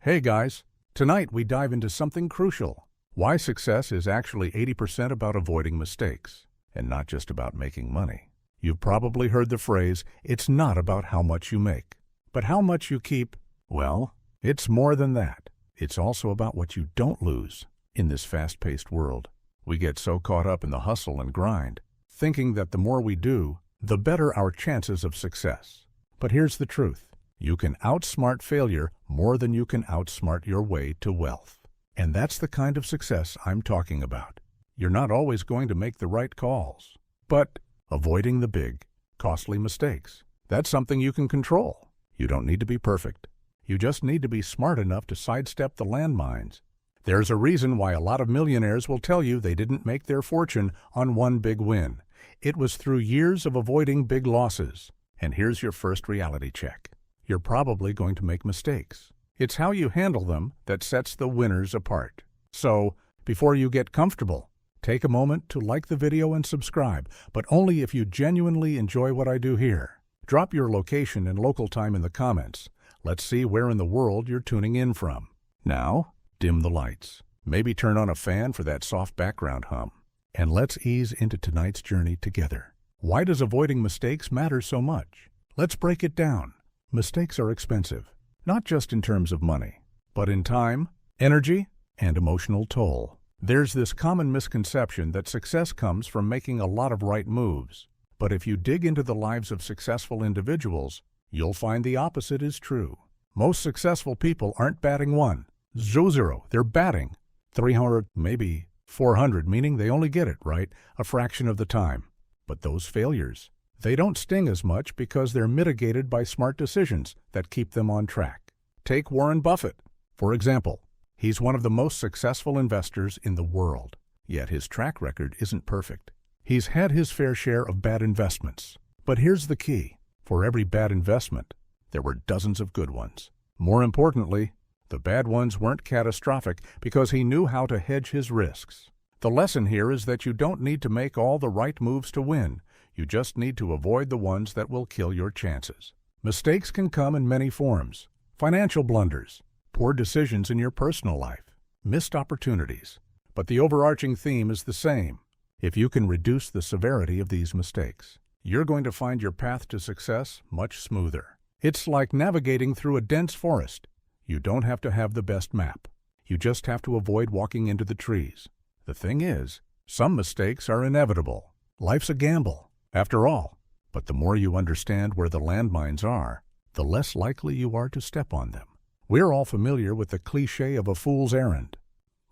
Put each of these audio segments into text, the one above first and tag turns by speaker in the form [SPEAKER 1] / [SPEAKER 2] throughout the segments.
[SPEAKER 1] Hey guys, tonight we dive into something crucial. Why success is actually 80% about avoiding mistakes, and not just about making money. You've probably heard the phrase, it's not about how much you make, but how much you keep. Well, it's more than that. It's also about what you don't lose. In this fast-paced world, we get so caught up in the hustle and grind, thinking that the more we do, the better our chances of success. But here's the truth. You can outsmart failure more than you can outsmart your way to wealth. And that's the kind of success I'm talking about. You're not always going to make the right calls, but avoiding the big, costly mistakes, that's something you can control. You don't need to be perfect. You just need to be smart enough to sidestep the landmines. There's a reason why a lot of millionaires will tell you they didn't make their fortune on one big win. It was through years of avoiding big losses. And here's your first reality check. You're probably going to make mistakes. It's how you handle them that sets the winners apart. So, before you get comfortable, take a moment to like the video and subscribe, but only if you genuinely enjoy what I do here. Drop your location and local time in the comments. Let's see where in the world you're tuning in from. Now, dim the lights. Maybe turn on a fan for that soft background hum. And let's ease into tonight's journey together. Why does avoiding mistakes matter so much? Let's break it down. Mistakes are expensive, not just in terms of money, but in time, energy, and emotional toll. There's this common misconception that success comes from making a lot of right moves. But if you dig into the lives of successful individuals, you'll find the opposite is true. Most successful people aren't batting 1-0. They're batting 300, maybe 400, meaning they only get it right a fraction of the time. But those failures, they don't sting as much because they're mitigated by smart decisions that keep them on track. Take Warren Buffett, for example. He's one of the most successful investors in the world, yet his track record isn't perfect. He's had his fair share of bad investments. But here's the key. For every bad investment, there were dozens of good ones. More importantly, the bad ones weren't catastrophic because he knew how to hedge his risks. The lesson here is that you don't need to make all the right moves to win. You just need to avoid the ones that will kill your chances. Mistakes can come in many forms. Financial blunders, poor decisions in your personal life, missed opportunities. But the overarching theme is the same. If you can reduce the severity of these mistakes, you're going to find your path to success much smoother. It's like navigating through a dense forest. You don't have to have the best map. You just have to avoid walking into the trees. The thing is, some mistakes are inevitable. Life's a gamble, after all. But the more you understand where the landmines are, the less likely you are to step on them. We're all familiar with the cliché of a fool's errand,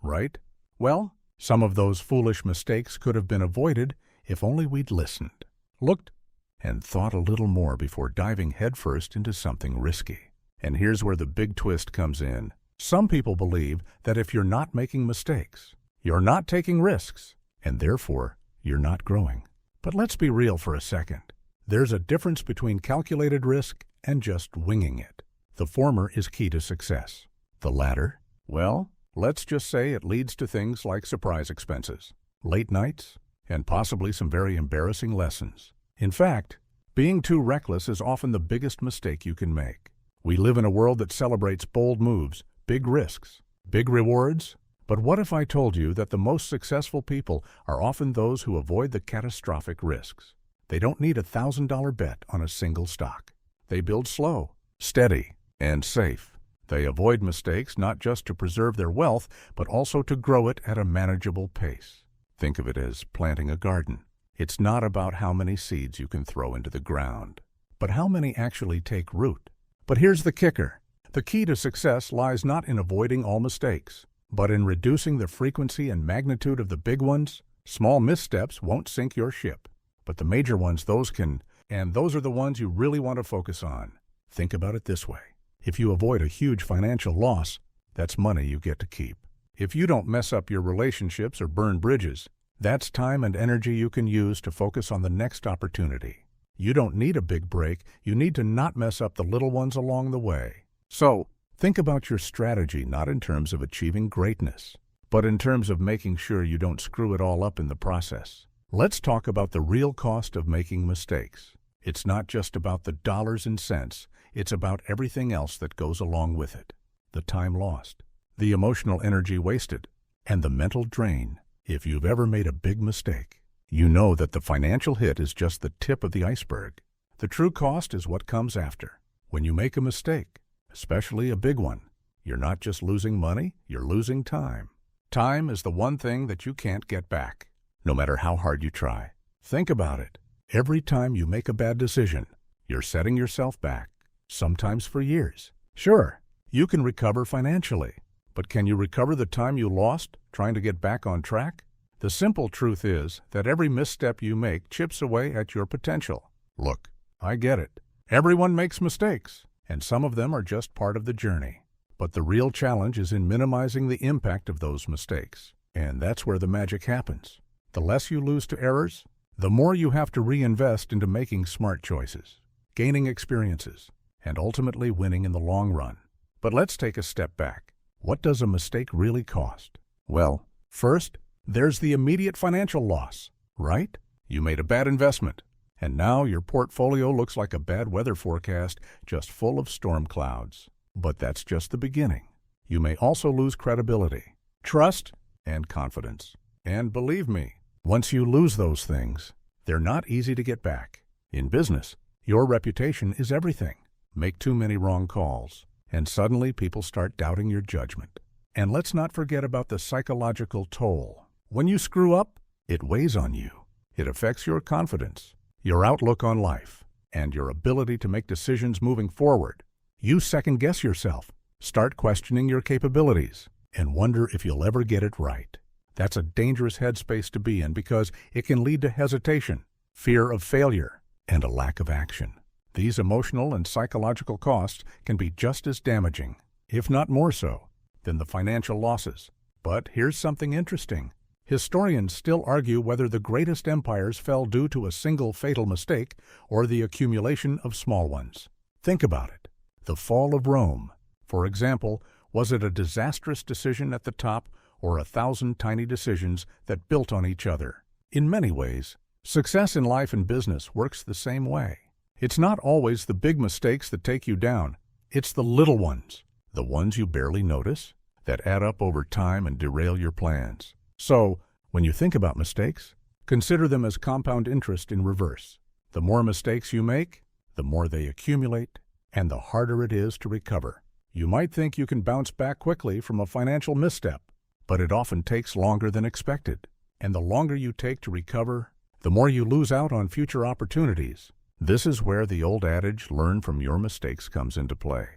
[SPEAKER 1] right? Well, some of those foolish mistakes could have been avoided if only we'd listened, looked, and thought a little more before diving headfirst into something risky. And here's where the big twist comes in. Some people believe that if you're not making mistakes, you're not taking risks, and therefore, you're not growing. But let's be real for a second. There's a difference between calculated risk and just winging it. The former is key to success. The latter, well, let's just say it leads to things like surprise expenses, late nights, and possibly some very embarrassing lessons. In fact, being too reckless is often the biggest mistake you can make. We live in a world that celebrates bold moves, big risks, big rewards. But what if I told you that the most successful people are often those who avoid the catastrophic risks? They don't need a $1,000 bet on a single stock. They build slow, steady, and safe. They avoid mistakes not just to preserve their wealth, but also to grow it at a manageable pace. Think of it as planting a garden. It's not about how many seeds you can throw into the ground, but how many actually take root. But here's the kicker. The key to success lies not in avoiding all mistakes, but in reducing the frequency and magnitude of the big ones. Small missteps won't sink your ship, but the major ones, those can, and those are the ones you really want to focus on. Think about it this way. If you avoid a huge financial loss, that's money you get to keep. If you don't mess up your relationships or burn bridges, that's time and energy you can use to focus on the next opportunity. You don't need a big break, you need to not mess up the little ones along the way. So, think about your strategy not in terms of achieving greatness, but in terms of making sure you don't screw it all up in the process. Let's talk about the real cost of making mistakes. It's not just about the dollars and cents, it's about everything else that goes along with it. the time lost, the emotional energy wasted, and the mental drain. If you've ever made a big mistake, you know that the financial hit is just the tip of the iceberg. The true cost is what comes after. When you make a mistake, especially a big one, you're not just losing money, you're losing time. Time is the one thing that you can't get back, no matter how hard you try. Think about it. Every time you make a bad decision, you're setting yourself back, sometimes for years. Sure, you can recover financially, but can you recover the time you lost trying to get back on track? The simple truth is that every misstep you make chips away at your potential. Look, I get it. Everyone makes mistakes, and some of them are just part of the journey. But the real challenge is in minimizing the impact of those mistakes, and that's where the magic happens. The less you lose to errors, the more you have to reinvest into making smart choices, gaining experiences, and ultimately winning in the long run. But let's take a step back. What does a mistake really cost? Well, first, there's the immediate financial loss, right? You made a bad investment, and now your portfolio looks like a bad weather forecast just full of storm clouds. But that's just the beginning. You may also lose credibility, trust, and confidence. And believe me, once you lose those things, they're not easy to get back. In business, your reputation is everything. Make too many wrong calls, and suddenly people start doubting your judgment. And let's not forget about the psychological toll. When you screw up, it weighs on you. It affects your confidence, your outlook on life, and your ability to make decisions moving forward. You second-guess yourself, start questioning your capabilities, and wonder if you'll ever get it right. That's a dangerous headspace to be in because it can lead to hesitation, fear of failure, and a lack of action. These emotional and psychological costs can be just as damaging, if not more so, than the financial losses. But here's something interesting. Historians still argue whether the greatest empires fell due to a single fatal mistake or the accumulation of small ones. Think about it. The fall of Rome, for example, was it a disastrous decision at the top or 1,000 tiny decisions that built on each other? In many ways, success in life and business works the same way. It's not always the big mistakes that take you down. It's the little ones, the ones you barely notice, that add up over time and derail your plans. So, when you think about mistakes, consider them as compound interest in reverse. The more mistakes you make, the more they accumulate, and the harder it is to recover. You might think you can bounce back quickly from a financial misstep, but it often takes longer than expected. And the longer you take to recover, the more you lose out on future opportunities. This is where the old adage, learn from your mistakes, comes into play.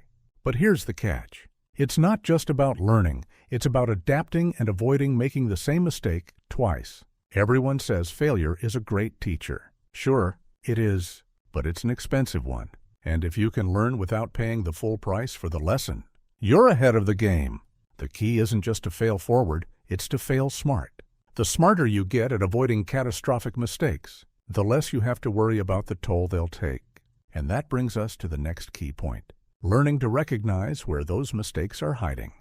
[SPEAKER 1] But here's the catch. It's not just about learning, it's about adapting and avoiding making the same mistake twice. Everyone says failure is a great teacher. Sure, it is, but it's an expensive one. And if you can learn without paying the full price for the lesson, you're ahead of the game. The key isn't just to fail forward, it's to fail smart. The smarter you get at avoiding catastrophic mistakes, the less you have to worry about the toll they'll take. And that brings us to the next key point, learning to recognize where those mistakes are hiding.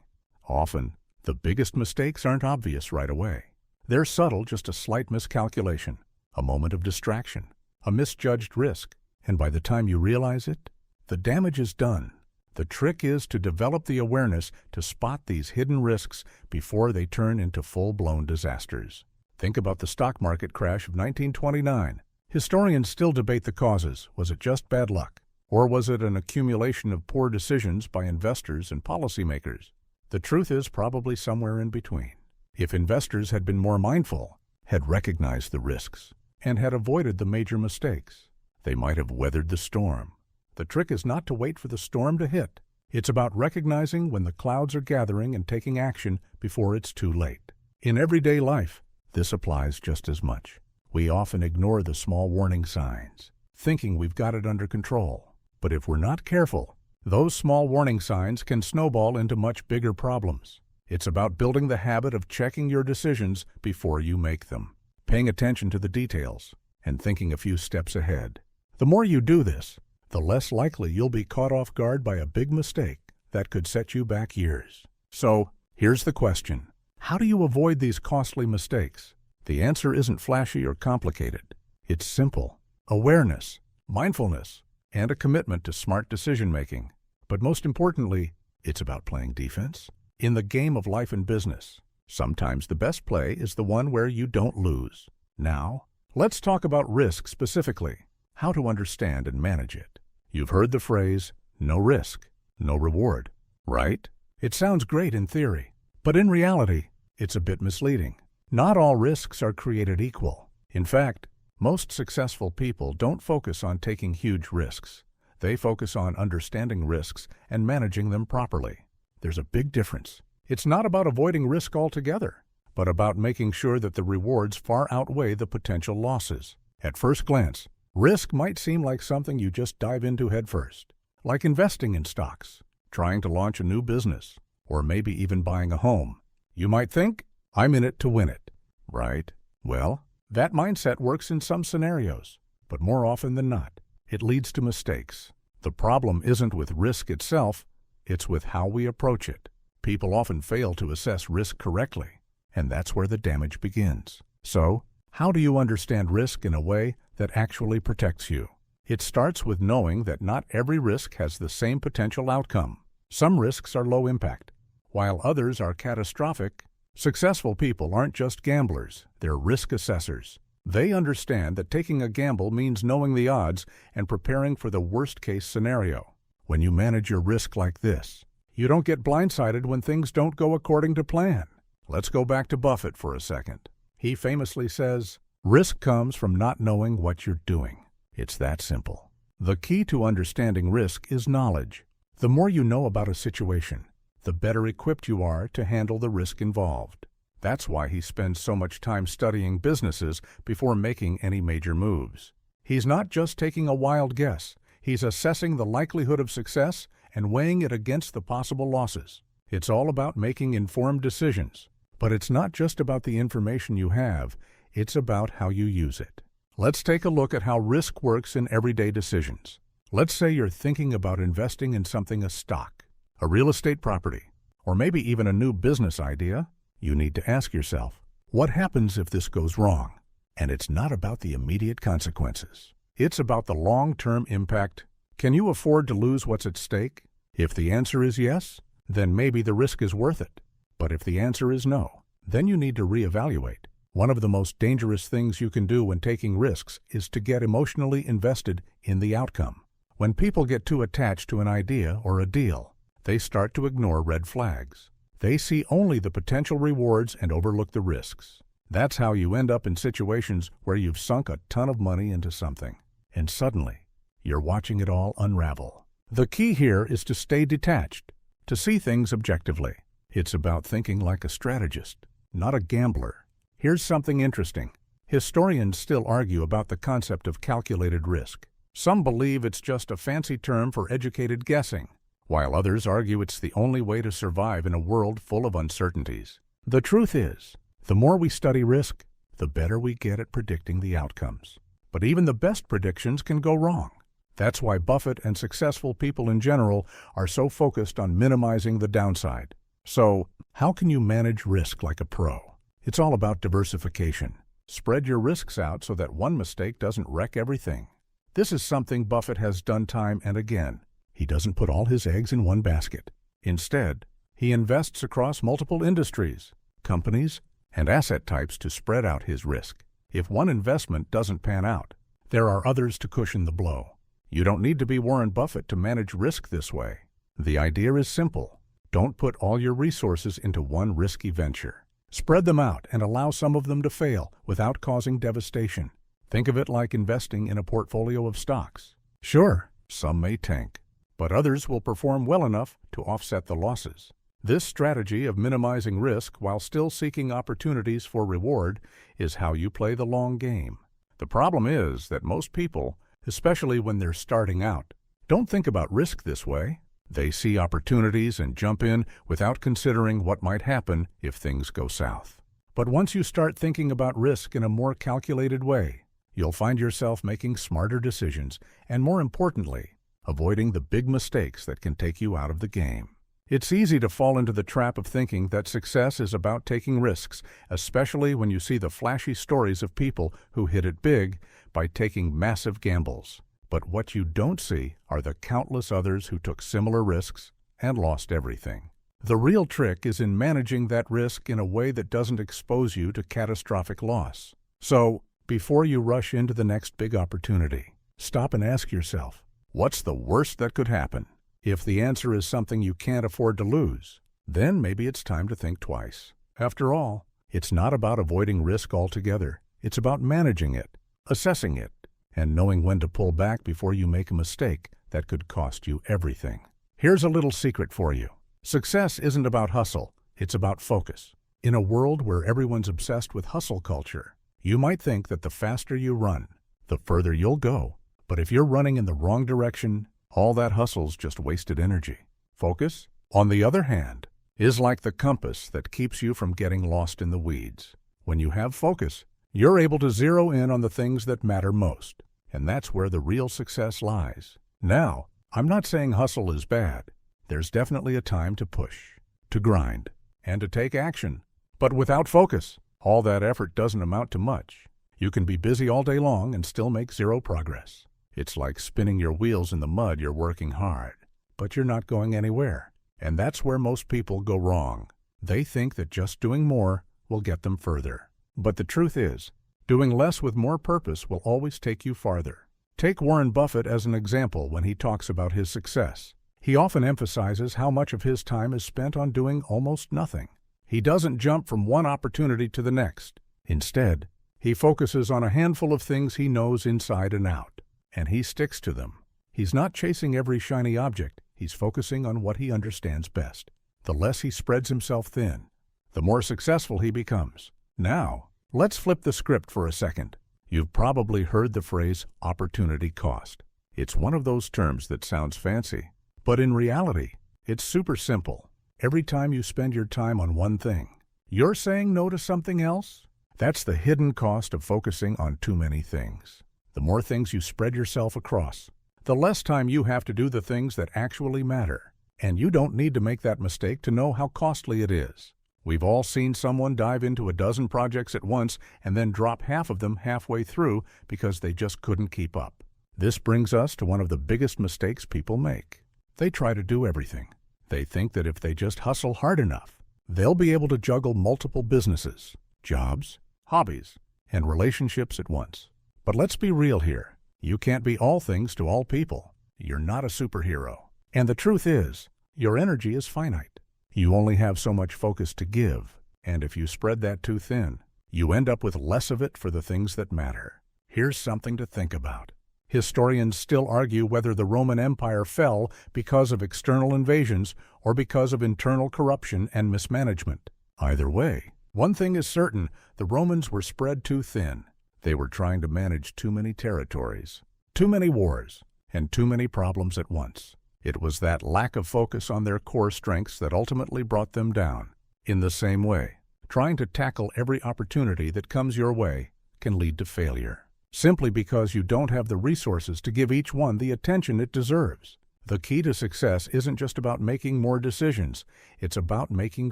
[SPEAKER 1] Often, the biggest mistakes aren't obvious right away. They're subtle, just a slight miscalculation, a moment of distraction, a misjudged risk. And by the time you realize it, the damage is done. The trick is to develop the awareness to spot these hidden risks before they turn into full-blown disasters. Think about the stock market crash of 1929. Historians still debate the causes. Was it just bad luck? Or was it an accumulation of poor decisions by investors and policymakers? The truth is probably somewhere in between. If investors had been more mindful, had recognized the risks, and had avoided the major mistakes, they might have weathered the storm. The trick is not to wait for the storm to hit. It's about recognizing when the clouds are gathering and taking action before it's too late. In everyday life, this applies just as much. We often ignore the small warning signs, thinking we've got it under control. But if we're not careful, those small warning signs can snowball into much bigger problems. It's about building the habit of checking your decisions before you make them, paying attention to the details, and thinking a few steps ahead. The more you do this, the less likely you'll be caught off guard by a big mistake that could set you back years. So, here's the question. How do you avoid these costly mistakes? The answer isn't flashy or complicated. It's simple. Awareness, mindfulness, and a commitment to smart decision-making. But most importantly, It's about playing defense. In the game of life and business, sometimes the best play is the one where you don't lose. Now, let's talk about risk specifically, how to understand and manage it. You've heard the phrase, no risk, no reward, right? It sounds great in theory, but in reality, it's a bit misleading. Not all risks are created equal. In fact, most successful people don't focus on taking huge risks. They focus on understanding risks and managing them properly. There's a big difference. It's not about avoiding risk altogether, but about making sure that the rewards far outweigh the potential losses. At first glance, risk might seem like something you just dive into headfirst, like investing in stocks, trying to launch a new business, or maybe even buying a home. You might think, I'm in it to win it, right? Well, that mindset works in some scenarios, but more often than not, it leads to mistakes. The problem isn't with risk itself, it's with how we approach it. People often fail to assess risk correctly, and that's where the damage begins. So, how do you understand risk in a way that actually protects you? It starts with knowing that not every risk has the same potential outcome. Some risks are low impact, while others are catastrophic. Successful people aren't just gamblers, they're risk assessors. They understand that taking a gamble means knowing the odds and preparing for the worst-case scenario. When you manage your risk like this, you don't get blindsided when things don't go according to plan. Let's go back to Buffett for a second. He famously says, risk comes from not knowing what you're doing. It's that simple. The key to understanding risk is knowledge. The more you know about a situation, the better equipped you are to handle the risk involved. That's why he spends so much time studying businesses before making any major moves. He's not just taking a wild guess, he's assessing the likelihood of success and weighing it against the possible losses. It's all about making informed decisions. But it's not just about the information you have, it's about how you use it. Let's take a look at how risk works in everyday decisions. Let's say you're thinking about investing in something, a stock, a real estate property, or maybe even a new business idea. You need to ask yourself, what happens if this goes wrong? And it's not about the immediate consequences. It's about the long-term impact. Can you afford to lose what's at stake? If the answer is yes, then maybe the risk is worth it. But if the answer is no, then you need to reevaluate. One of the most dangerous things you can do when taking risks is to get emotionally invested in the outcome. When people get too attached to an idea or a deal, they start to ignore red flags. They see only the potential rewards and overlook the risks. That's how you end up in situations where you've sunk a ton of money into something, and suddenly, you're watching it all unravel. The key here is to stay detached, to see things objectively. It's about thinking like a strategist, not a gambler. Here's something interesting. Historians still argue about the concept of calculated risk. Some believe it's just a fancy term for educated guessing, while others argue it's the only way to survive in a world full of uncertainties. The truth is, the more we study risk, the better we get at predicting the outcomes. But even the best predictions can go wrong. That's why Buffett and successful people in general are so focused on minimizing the downside. So, how can you manage risk like a pro? It's all about diversification. Spread your risks out so that one mistake doesn't wreck everything. This is something Buffett has done time and again. He doesn't put all his eggs in one basket. Instead, he invests across multiple industries, companies, and asset types to spread out his risk. If one investment doesn't pan out, there are others to cushion the blow. You don't need to be Warren Buffett to manage risk this way. The idea is simple. Don't put all your resources into one risky venture. Spread them out and allow some of them to fail without causing devastation. Think of it like investing in a portfolio of stocks. Sure, some may tank, but others will perform well enough to offset the losses. This strategy of minimizing risk while still seeking opportunities for reward is how you play the long game. The problem is that most people, especially when they're starting out, don't think about risk this way. They see opportunities and jump in without considering what might happen if things go south. But once you start thinking about risk in a more calculated way, you'll find yourself making smarter decisions and, more importantly, avoiding the big mistakes that can take you out of the game. It's easy to fall into the trap of thinking that success is about taking risks, especially when you see the flashy stories of people who hit it big by taking massive gambles. But what you don't see are the countless others who took similar risks and lost everything. The real trick is in managing that risk in a way that doesn't expose you to catastrophic loss. So, before you rush into the next big opportunity, stop and ask yourself, what's the worst that could happen? If the answer is something you can't afford to lose, then maybe it's time to think twice. After all, it's not about avoiding risk altogether. It's about managing it, assessing it, and knowing when to pull back before you make a mistake that could cost you everything. Here's a little secret for you. Success isn't about hustle, it's about focus. In a world where everyone's obsessed with hustle culture, you might think that the faster you run, the further you'll go. But if you're running in the wrong direction, all that hustle's just wasted energy. Focus, on the other hand, is like the compass that keeps you from getting lost in the weeds. When you have focus, you're able to zero in on the things that matter most, and that's where the real success lies. Now, I'm not saying hustle is bad. There's definitely a time to push, to grind, and to take action. But without focus, all that effort doesn't amount to much. You can be busy all day long and still make zero progress. It's like spinning your wheels in the mud. You're working hard, but you're not going anywhere. And that's where most people go wrong. They think that just doing more will get them further. But the truth is, doing less with more purpose will always take you farther. Take Warren Buffett as an example when he talks about his success. He often emphasizes how much of his time is spent on doing almost nothing. He doesn't jump from one opportunity to the next. Instead, he focuses on a handful of things he knows inside and out, and he sticks to them. He's not chasing every shiny object. He's focusing on what he understands best. The less he spreads himself thin, the more successful he becomes. Now, let's flip the script for a second. You've probably heard the phrase opportunity cost. It's one of those terms that sounds fancy, but in reality, it's super simple. Every time you spend your time on one thing, you're saying no to something else. That's the hidden cost of focusing on too many things. The more things you spread yourself across, the less time you have to do the things that actually matter. And you don't need to make that mistake to know how costly it is. We've all seen someone dive into a dozen projects at once and then drop half of them halfway through because they just couldn't keep up. This brings us to one of the biggest mistakes people make. They try to do everything. They think that if they just hustle hard enough, they'll be able to juggle multiple businesses, jobs, hobbies, and relationships at once. But let's be real here. You can't be all things to all people. You're not a superhero. And the truth is, your energy is finite. You only have so much focus to give, and if you spread that too thin, you end up with less of it for the things that matter. Here's something to think about. Historians still argue whether the Roman Empire fell because of external invasions or because of internal corruption and mismanagement. Either way, one thing is certain: the Romans were spread too thin. They were trying to manage too many territories, too many wars, and too many problems at once. It was that lack of focus on their core strengths that ultimately brought them down. In the same way, trying to tackle every opportunity that comes your way can lead to failure, simply because you don't have the resources to give each one the attention it deserves. The key to success isn't just about making more decisions. It's about making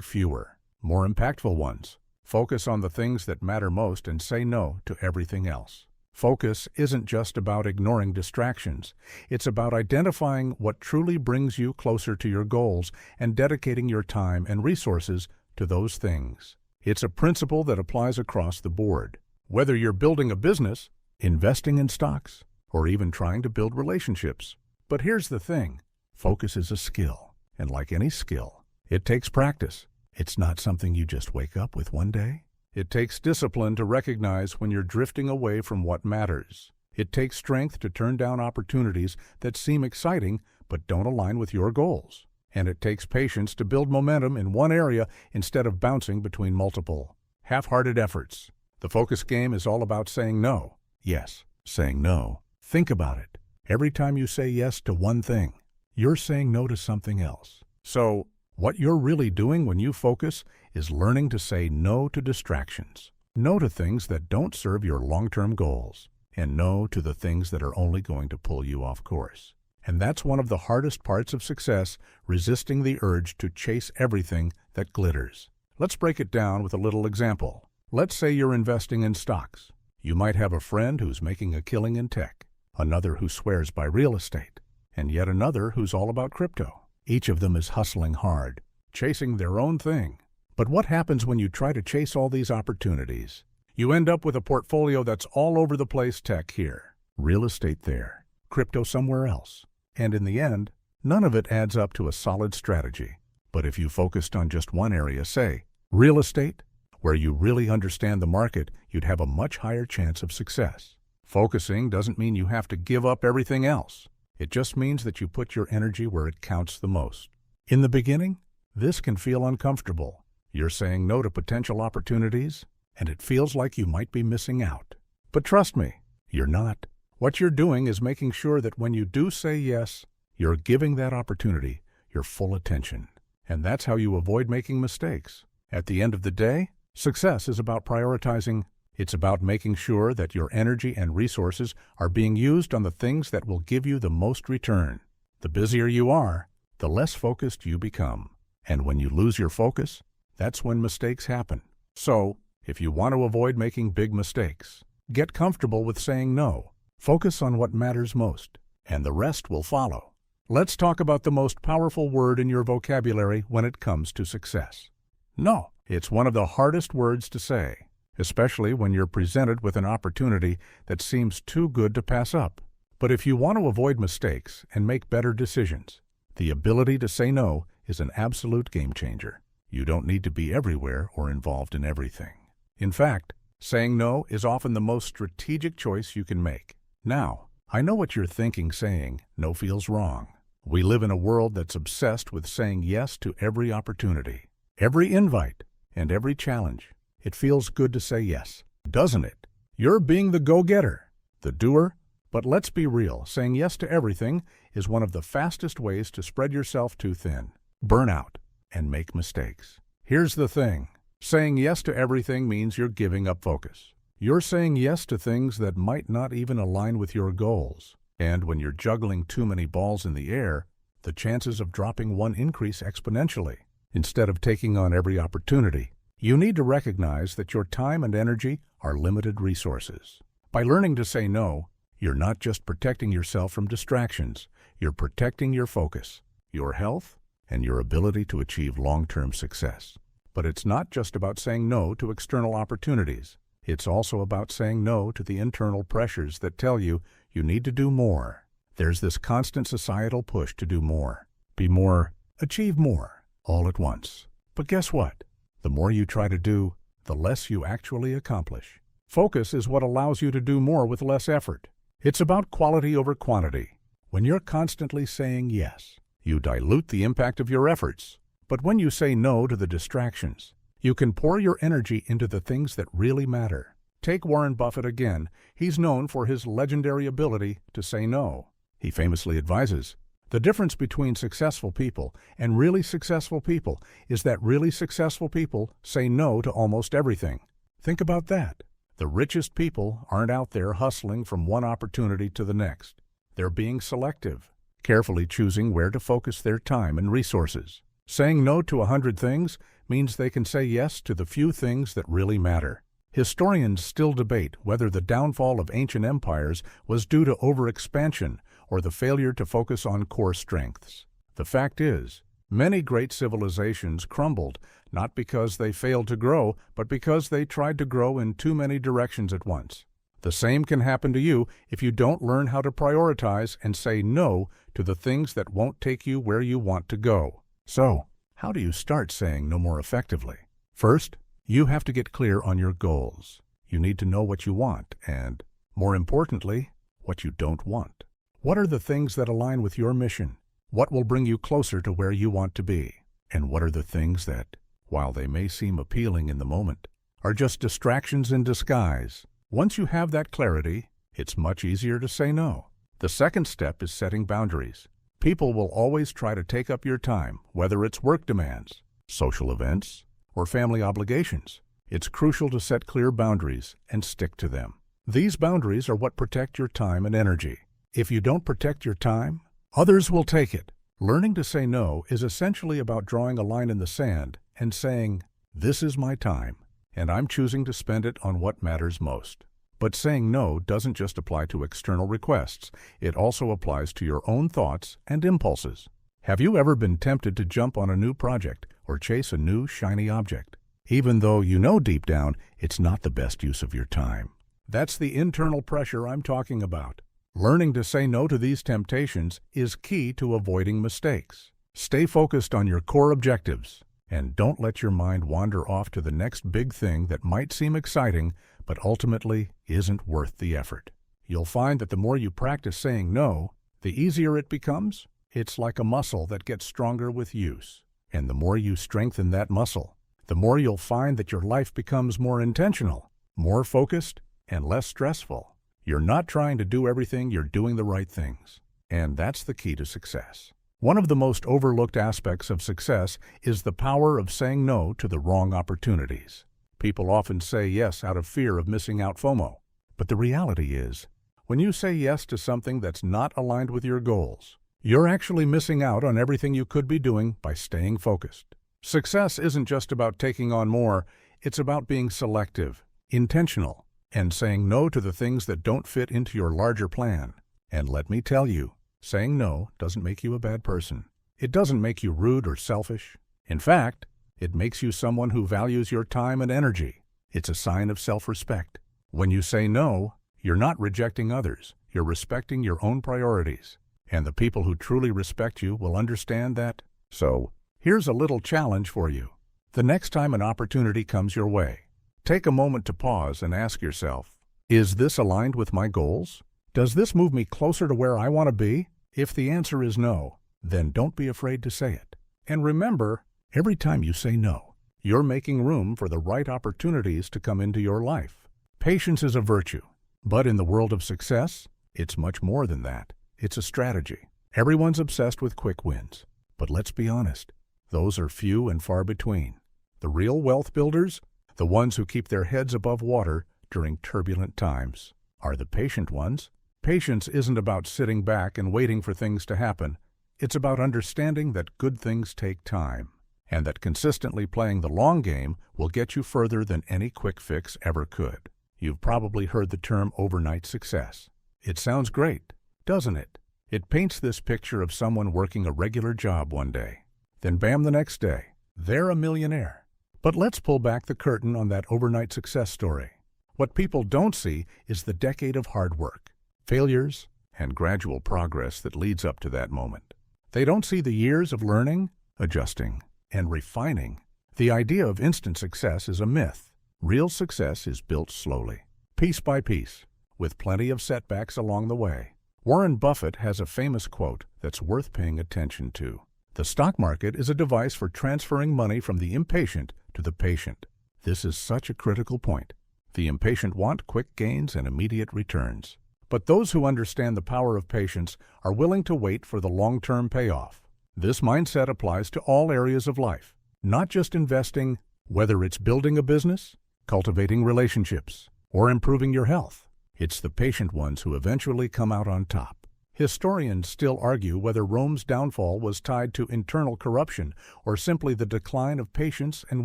[SPEAKER 1] fewer, more impactful ones. Focus on the things that matter most and say no to everything else. Focus isn't just about ignoring distractions. It's about identifying what truly brings you closer to your goals and dedicating your time and resources to those things. It's a principle that applies across the board. Whether you're building a business, investing in stocks, or even trying to build relationships. But here's the thing. Focus is a skill. And like any skill, it takes practice. It's not something you just wake up with one day. It takes discipline to recognize when you're drifting away from what matters. It takes strength to turn down opportunities that seem exciting but don't align with your goals. And it takes patience to build momentum in one area instead of bouncing between multiple half-hearted efforts. The focus game is all about saying no. Yes, saying no. Think about it. Every time you say yes to one thing, you're saying no to something else. So, what you're really doing when you focus is learning to say no to distractions, no to things that don't serve your long-term goals, and no to the things that are only going to pull you off course. And that's one of the hardest parts of success, resisting the urge to chase everything that glitters. Let's break it down with a little example. Let's say you're investing in stocks. You might have a friend who's making a killing in tech, another who swears by real estate, and yet another who's all about crypto. Each of them is hustling hard, chasing their own thing. But what happens when you try to chase all these opportunities? You end up with a portfolio that's all over the place: tech here, real estate there, crypto somewhere else. And in the end, none of it adds up to a solid strategy. But if you focused on just one area, say, real estate, where you really understand the market, you'd have a much higher chance of success. Focusing doesn't mean you have to give up everything else. It just means that you put your energy where it counts the most. In the beginning, this can feel uncomfortable. You're saying no to potential opportunities, and it feels like you might be missing out. But trust me, you're not. What you're doing is making sure that when you do say yes, you're giving that opportunity your full attention. And that's how you avoid making mistakes. At the end of the day, success is about prioritizing. It's about making sure that your energy and resources are being used on the things that will give you the most return. The busier you are, the less focused you become. And when you lose your focus, that's when mistakes happen. So, if you want to avoid making big mistakes, get comfortable with saying no. Focus on what matters most, and the rest will follow. Let's talk about the most powerful word in your vocabulary when it comes to success. No. It's one of the hardest words to say, especially when you're presented with an opportunity that seems too good to pass up. But if you want to avoid mistakes and make better decisions, the ability to say no is an absolute game changer. You don't need to be everywhere or involved in everything. In fact, saying no is often the most strategic choice you can make. Now, I know what you're thinking saying no feels wrong. We live in a world that's obsessed with saying yes to every opportunity, every invite, and every challenge. It feels good to say yes, doesn't it? You're being the go-getter, the doer. But let's be real, saying yes to everything is one of the fastest ways to spread yourself too thin, burn out, and make mistakes. Here's the thing. Saying yes to everything means you're giving up focus. You're saying yes to things that might not even align with your goals. And when you're juggling too many balls in the air, the chances of dropping one increase exponentially. Instead of taking on every opportunity, you need to recognize that your time and energy are limited resources. By learning to say no, you're not just protecting yourself from distractions, you're protecting your focus, your health, and your ability to achieve long-term success. But it's not just about saying no to external opportunities. It's also about saying no to the internal pressures that tell you need to do more. There's this constant societal push to do more, be more, achieve more, all at once. But guess what? The more you try to do, the less you actually accomplish. Focus is what allows you to do more with less effort. It's about quality over quantity. When you're constantly saying yes, you dilute the impact of your efforts. But when you say no to the distractions, you can pour your energy into the things that really matter. Take Warren Buffett again. He's known for his legendary ability to say no. He famously advises, the difference between successful people and really successful people is that really successful people say no to almost everything. Think about that. The richest people aren't out there hustling from one opportunity to the next. They're being selective, carefully choosing where to focus their time and resources. Saying no to 100 things means they can say yes to the few things that really matter. Historians still debate whether the downfall of ancient empires was due to overexpansion or the failure to focus on core strengths. The fact is, many great civilizations crumbled not because they failed to grow, but because they tried to grow in too many directions at once. The same can happen to you if you don't learn how to prioritize and say no to the things that won't take you where you want to go. So, how do you start saying no more effectively? First, you have to get clear on your goals. You need to know what you want and, more importantly, what you don't want. What are the things that align with your mission? What will bring you closer to where you want to be? And what are the things that, while they may seem appealing in the moment, are just distractions in disguise? Once you have that clarity, it's much easier to say no. The second step is setting boundaries. People will always try to take up your time, whether it's work demands, social events, or family obligations. It's crucial to set clear boundaries and stick to them. These boundaries are what protect your time and energy. If you don't protect your time, others will take it. Learning to say no is essentially about drawing a line in the sand and saying, this is my time, and I'm choosing to spend it on what matters most. But saying no doesn't just apply to external requests. It also applies to your own thoughts and impulses. Have you ever been tempted to jump on a new project or chase a new shiny object, even though you know deep down it's not the best use of your time? That's the internal pressure I'm talking about. Learning to say no to these temptations is key to avoiding mistakes. Stay focused on your core objectives, and don't let your mind wander off to the next big thing that might seem exciting but ultimately isn't worth the effort. You'll find that the more you practice saying no, the easier it becomes. It's like a muscle that gets stronger with use. And the more you strengthen that muscle, the more you'll find that your life becomes more intentional, more focused, and less stressful. You're not trying to do everything, you're doing the right things. And that's the key to success. One of the most overlooked aspects of success is the power of saying no to the wrong opportunities. People often say yes out of fear of missing out, FOMO. But the reality is, when you say yes to something that's not aligned with your goals, you're actually missing out on everything you could be doing by staying focused. Success isn't just about taking on more, it's about being selective, intentional, and saying no to the things that don't fit into your larger plan. And let me tell you, saying no doesn't make you a bad person. It doesn't make you rude or selfish. In fact, it makes you someone who values your time and energy. It's a sign of self-respect. When you say no, you're not rejecting others. You're respecting your own priorities. And the people who truly respect you will understand that. So, here's a little challenge for you. The next time an opportunity comes your way, take a moment to pause and ask yourself, is this aligned with my goals? Does this move me closer to where I want to be? If the answer is no, then don't be afraid to say it. And remember, every time you say no, you're making room for the right opportunities to come into your life. Patience is a virtue, but in the world of success, it's much more than that. It's a strategy. Everyone's obsessed with quick wins, but let's be honest, those are few and far between. The real wealth builders, the ones who keep their heads above water during turbulent times, are the patient ones. Patience isn't about sitting back and waiting for things to happen. It's about understanding that good things take time, and that consistently playing the long game will get you further than any quick fix ever could. You've probably heard the term overnight success. It sounds great, doesn't it? It paints this picture of someone working a regular job one day. Then bam, the next day, they're a millionaire. But let's pull back the curtain on that overnight success story. What people don't see is the decade of hard work, failures, and gradual progress that leads up to that moment. They don't see the years of learning, adjusting, and refining. The idea of instant success is a myth. Real success is built slowly, piece by piece, with plenty of setbacks along the way. Warren Buffett has a famous quote that's worth paying attention to. The stock market is a device for transferring money from the impatient to the patient. This is such a critical point. The impatient want quick gains and immediate returns. But those who understand the power of patience are willing to wait for the long-term payoff. This mindset applies to all areas of life, not just investing, whether it's building a business, cultivating relationships, or improving your health. It's the patient ones who eventually come out on top. Historians still argue whether Rome's downfall was tied to internal corruption or simply the decline of patience and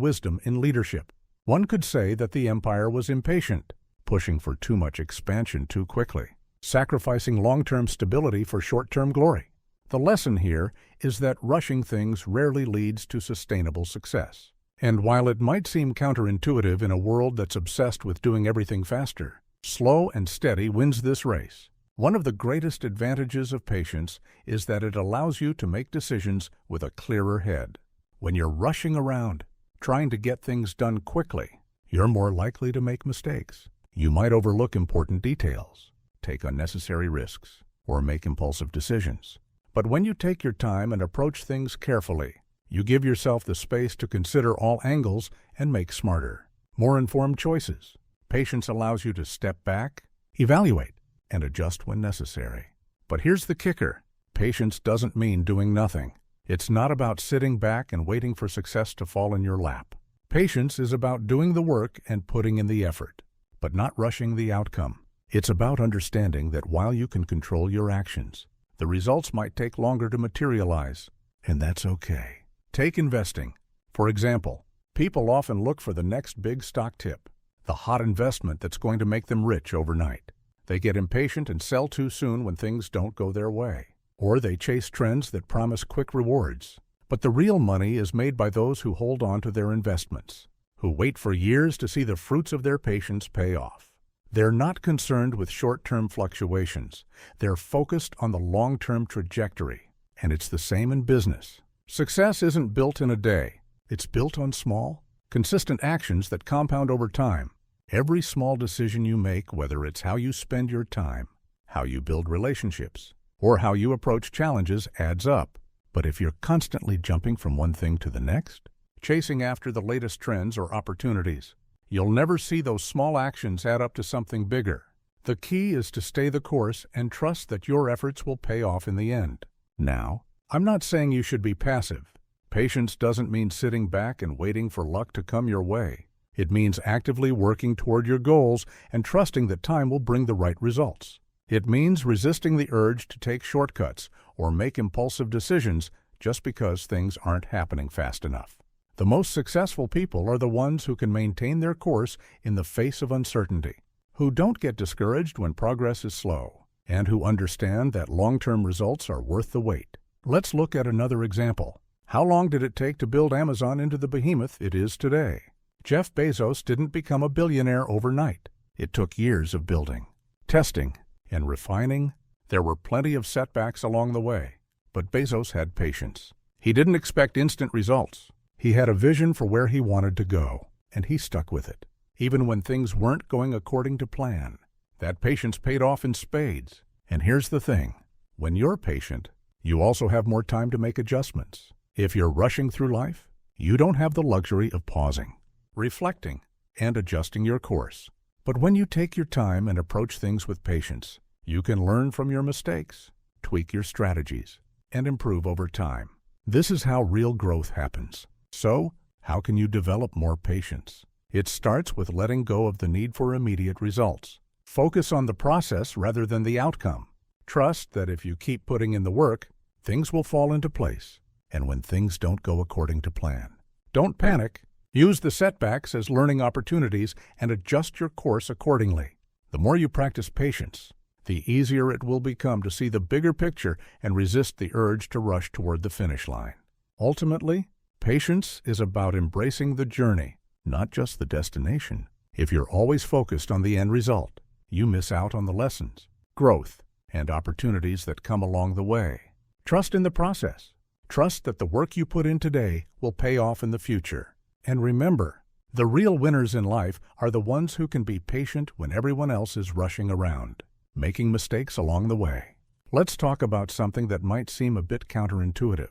[SPEAKER 1] wisdom in leadership. One could say that the empire was impatient, pushing for too much expansion too quickly, sacrificing long-term stability for short-term glory. The lesson here is that rushing things rarely leads to sustainable success. And while it might seem counterintuitive in a world that's obsessed with doing everything faster, slow and steady wins this race. One of the greatest advantages of patience is that it allows you to make decisions with a clearer head. When you're rushing around, trying to get things done quickly, you're more likely to make mistakes. You might overlook important details, take unnecessary risks, or make impulsive decisions. But when you take your time and approach things carefully, you give yourself the space to consider all angles and make smarter, more informed choices. Patience allows you to step back, evaluate, and adjust when necessary. But here's the kicker. Patience doesn't mean doing nothing. It's not about sitting back and waiting for success to fall in your lap. Patience is about doing the work and putting in the effort, but not rushing the outcome. It's about understanding that while you can control your actions, the results might take longer to materialize, and that's okay. Take investing. For example, people often look for the next big stock tip, the hot investment that's going to make them rich overnight. They get impatient and sell too soon when things don't go their way. or they chase trends that promise quick rewards. But the real money is made by those who hold on to their investments, who wait for years to see the fruits of their patience pay off. They're not concerned with short-term fluctuations. They're focused on the long-term trajectory. And it's the same in business. Success isn't built in a day. It's built on small, consistent actions that compound over time. Every small decision you make, whether it's how you spend your time, how you build relationships, or how you approach challenges, adds up. But if you're constantly jumping from one thing to the next, chasing after the latest trends or opportunities, you'll never see those small actions add up to something bigger. The key is to stay the course and trust that your efforts will pay off in the end. Now, I'm not saying you should be passive. Patience doesn't mean sitting back and waiting for luck to come your way. It means actively working toward your goals and trusting that time will bring the right results. It means resisting the urge to take shortcuts or make impulsive decisions just because things aren't happening fast enough. The most successful people are the ones who can maintain their course in the face of uncertainty, who don't get discouraged when progress is slow, and who understand that long-term results are worth the wait. Let's look at another example. How long did it take to build Amazon into the behemoth it is today? Jeff Bezos didn't become a billionaire overnight. It took years of building, testing, and refining. There were plenty of setbacks along the way, but Bezos had patience. He didn't expect instant results. He had a vision for where he wanted to go, and he stuck with it, even when things weren't going according to plan. That patience paid off in spades. And here's the thing. When you're patient, you also have more time to make adjustments. If you're rushing through life, you don't have the luxury of pausing, reflecting, and adjusting your course. But when you take your time and approach things with patience, you can learn from your mistakes, tweak your strategies, and improve over time. This is how real growth happens. So, how can you develop more patience? It starts with letting go of the need for immediate results. Focus on the process rather than the outcome. Trust that if you keep putting in the work, things will fall into place. And when things don't go according to plan, don't panic. Use the setbacks as learning opportunities and adjust your course accordingly. The more you practice patience, the easier it will become to see the bigger picture and resist the urge to rush toward the finish line. Ultimately, patience is about embracing the journey, not just the destination. If you're always focused on the end result, you miss out on the lessons, growth, and opportunities that come along the way. Trust in the process. Trust that the work you put in today will pay off in the future. And remember, the real winners in life are the ones who can be patient when everyone else is rushing around, making mistakes along the way. Let's talk about something that might seem a bit counterintuitive.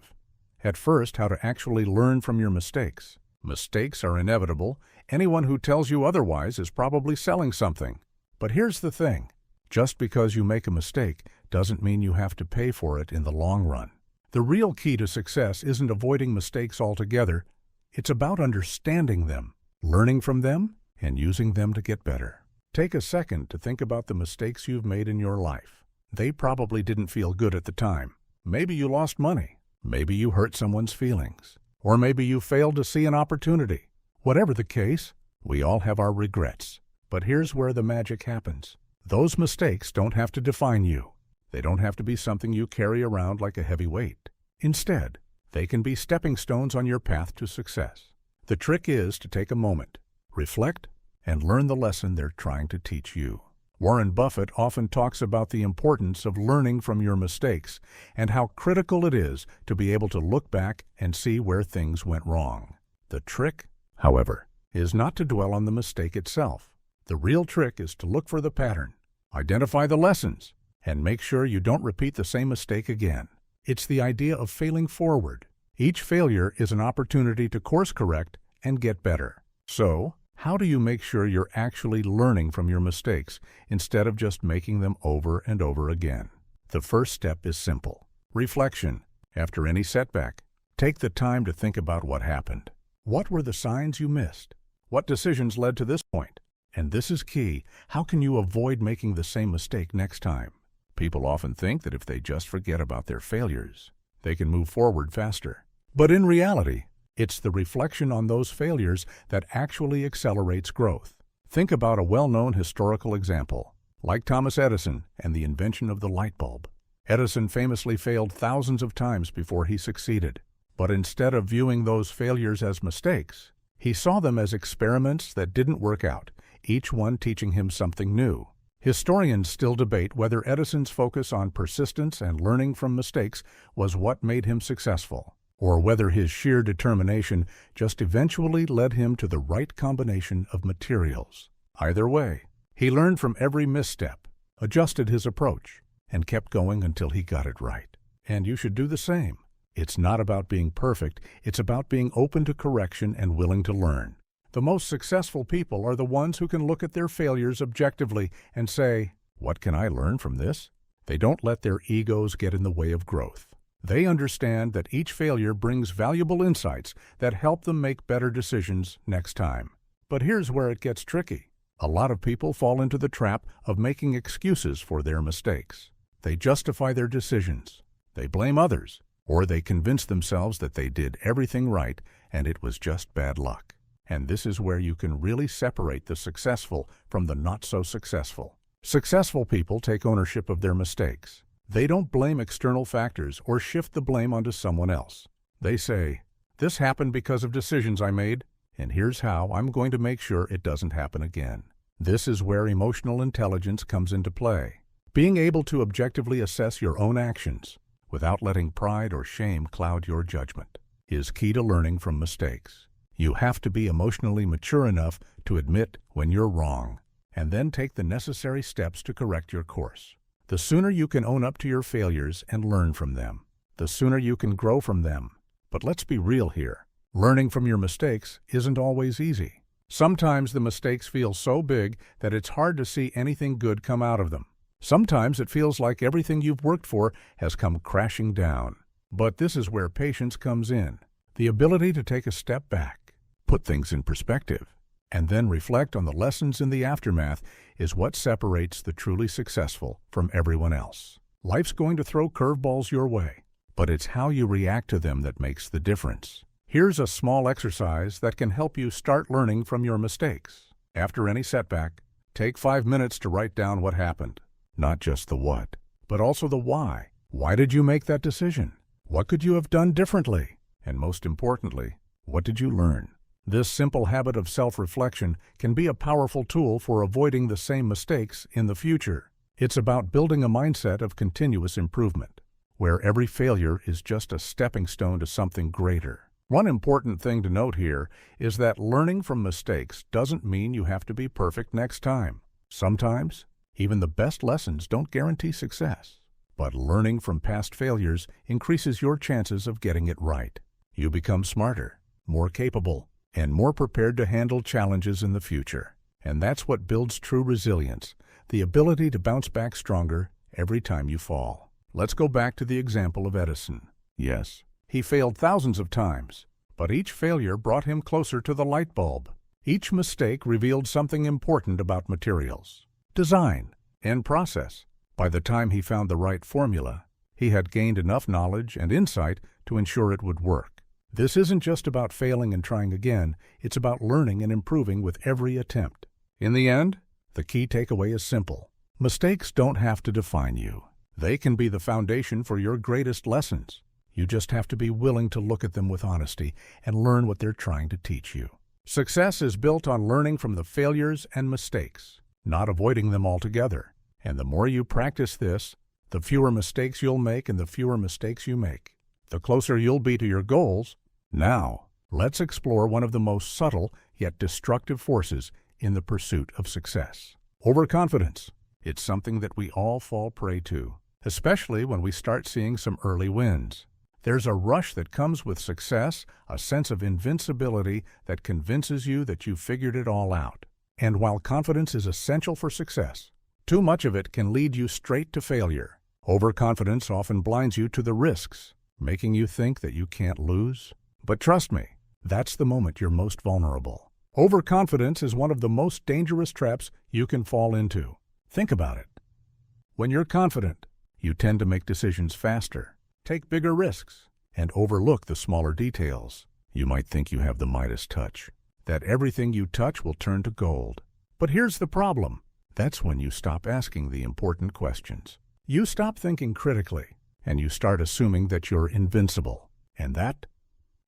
[SPEAKER 1] At first, how to actually learn from your mistakes. Mistakes are inevitable. Anyone who tells you otherwise is probably selling something. But here's the thing. Just because you make a mistake doesn't mean you have to pay for it in the long run. The real key to success isn't avoiding mistakes altogether. It's about understanding them, learning from them, and using them to get better. Take a second to think about the mistakes you've made in your life. They probably didn't feel good at the time. Maybe you lost money. Maybe you hurt someone's feelings. Or maybe you failed to see an opportunity. Whatever the case, we all have our regrets. But here's where the magic happens. Those mistakes don't have to define you. They don't have to be something you carry around like a heavy weight. Instead, they can be stepping stones on your path to success. The trick is to take a moment, reflect, and learn the lesson they're trying to teach you. Warren Buffett often talks about the importance of learning from your mistakes and how critical it is to be able to look back and see where things went wrong. The trick, however, is not to dwell on the mistake itself. The real trick is to look for the pattern, identify the lessons, and make sure you don't repeat the same mistake again. It's the idea of failing forward. Each failure is an opportunity to course correct and get better. So, how do you make sure you're actually learning from your mistakes instead of just making them over and over again? The first step is simple. Reflection. After any setback, take the time to think about what happened. What were the signs you missed? What decisions led to this point? And this is key. How can you avoid making the same mistake next time? People often think that if they just forget about their failures, they can move forward faster. But in reality, it's the reflection on those failures that actually accelerates growth. Think about a well-known historical example, like Thomas Edison and the invention of the light bulb. Edison famously failed thousands of times before he succeeded. But instead of viewing those failures as mistakes, he saw them as experiments that didn't work out, each one teaching him something new. Historians still debate whether Edison's focus on persistence and learning from mistakes was what made him successful, or whether his sheer determination just eventually led him to the right combination of materials. Either way, he learned from every misstep, adjusted his approach, and kept going until he got it right. And you should do the same. It's not about being perfect, it's about being open to correction and willing to learn. The most successful people are the ones who can look at their failures objectively and say, "What can I learn from this?" They don't let their egos get in the way of growth. They understand that each failure brings valuable insights that help them make better decisions next time. But here's where it gets tricky. A lot of people fall into the trap of making excuses for their mistakes. They justify their decisions, they blame others, or they convince themselves that they did everything right and it was just bad luck. And this is where you can really separate the successful from the not-so-successful. Successful people take ownership of their mistakes. They don't blame external factors or shift the blame onto someone else. They say, "This happened because of decisions I made, and here's how I'm going to make sure it doesn't happen again." This is where emotional intelligence comes into play. Being able to objectively assess your own actions without letting pride or shame cloud your judgment is key to learning from mistakes. You have to be emotionally mature enough to admit when you're wrong, and then take the necessary steps to correct your course. The sooner you can own up to your failures and learn from them, the sooner you can grow from them. But let's be real here. Learning from your mistakes isn't always easy. Sometimes the mistakes feel so big that it's hard to see anything good come out of them. Sometimes it feels like everything you've worked for has come crashing down. But this is where patience comes in. The ability to take a step back, put things in perspective, and then reflect on the lessons in the aftermath is what separates the truly successful from everyone else. Life's going to throw curveballs your way, but it's how you react to them that makes the difference. Here's a small exercise that can help you start learning from your mistakes. After any setback, take 5 minutes to write down what happened. Not just the what, but also the why. Why did you make that decision? What could you have done differently? And most importantly, what did you learn? This simple habit of self-reflection can be a powerful tool for avoiding the same mistakes in the future. It's about building a mindset of continuous improvement, where every failure is just a stepping stone to something greater. One important thing to note here is that learning from mistakes doesn't mean you have to be perfect next time. Sometimes, even the best lessons don't guarantee success. But learning from past failures increases your chances of getting it right. You become smarter, more capable, and more prepared to handle challenges in the future. And that's what builds true resilience, the ability to bounce back stronger every time you fall. Let's go back to the example of Edison. Yes, he failed thousands of times, but each failure brought him closer to the light bulb. Each mistake revealed something important about materials, design, and process. By the time he found the right formula, he had gained enough knowledge and insight to ensure it would work. This isn't just about failing and trying again, it's about learning and improving with every attempt. In the end, the key takeaway is simple. Mistakes don't have to define you. They can be the foundation for your greatest lessons. You just have to be willing to look at them with honesty and learn what they're trying to teach you. Success is built on learning from the failures and mistakes, not avoiding them altogether. And the more you practice this, the fewer mistakes you'll make and the fewer mistakes you make, the closer you'll be to your goals. Now, let's explore one of the most subtle yet destructive forces in the pursuit of success. Overconfidence. It's something that we all fall prey to, especially when we start seeing some early wins. There's a rush that comes with success, a sense of invincibility that convinces you that you've figured it all out. And while confidence is essential for success, too much of it can lead you straight to failure. Overconfidence often blinds you to the risks, making you think that you can't lose. But trust me, that's the moment you're most vulnerable. Overconfidence is one of the most dangerous traps you can fall into. Think about it. When you're confident, you tend to make decisions faster, take bigger risks, and overlook the smaller details. You might think you have the Midas touch, that everything you touch will turn to gold. But here's the problem. That's when you stop asking the important questions. You stop thinking critically, and you start assuming that you're invincible. And that,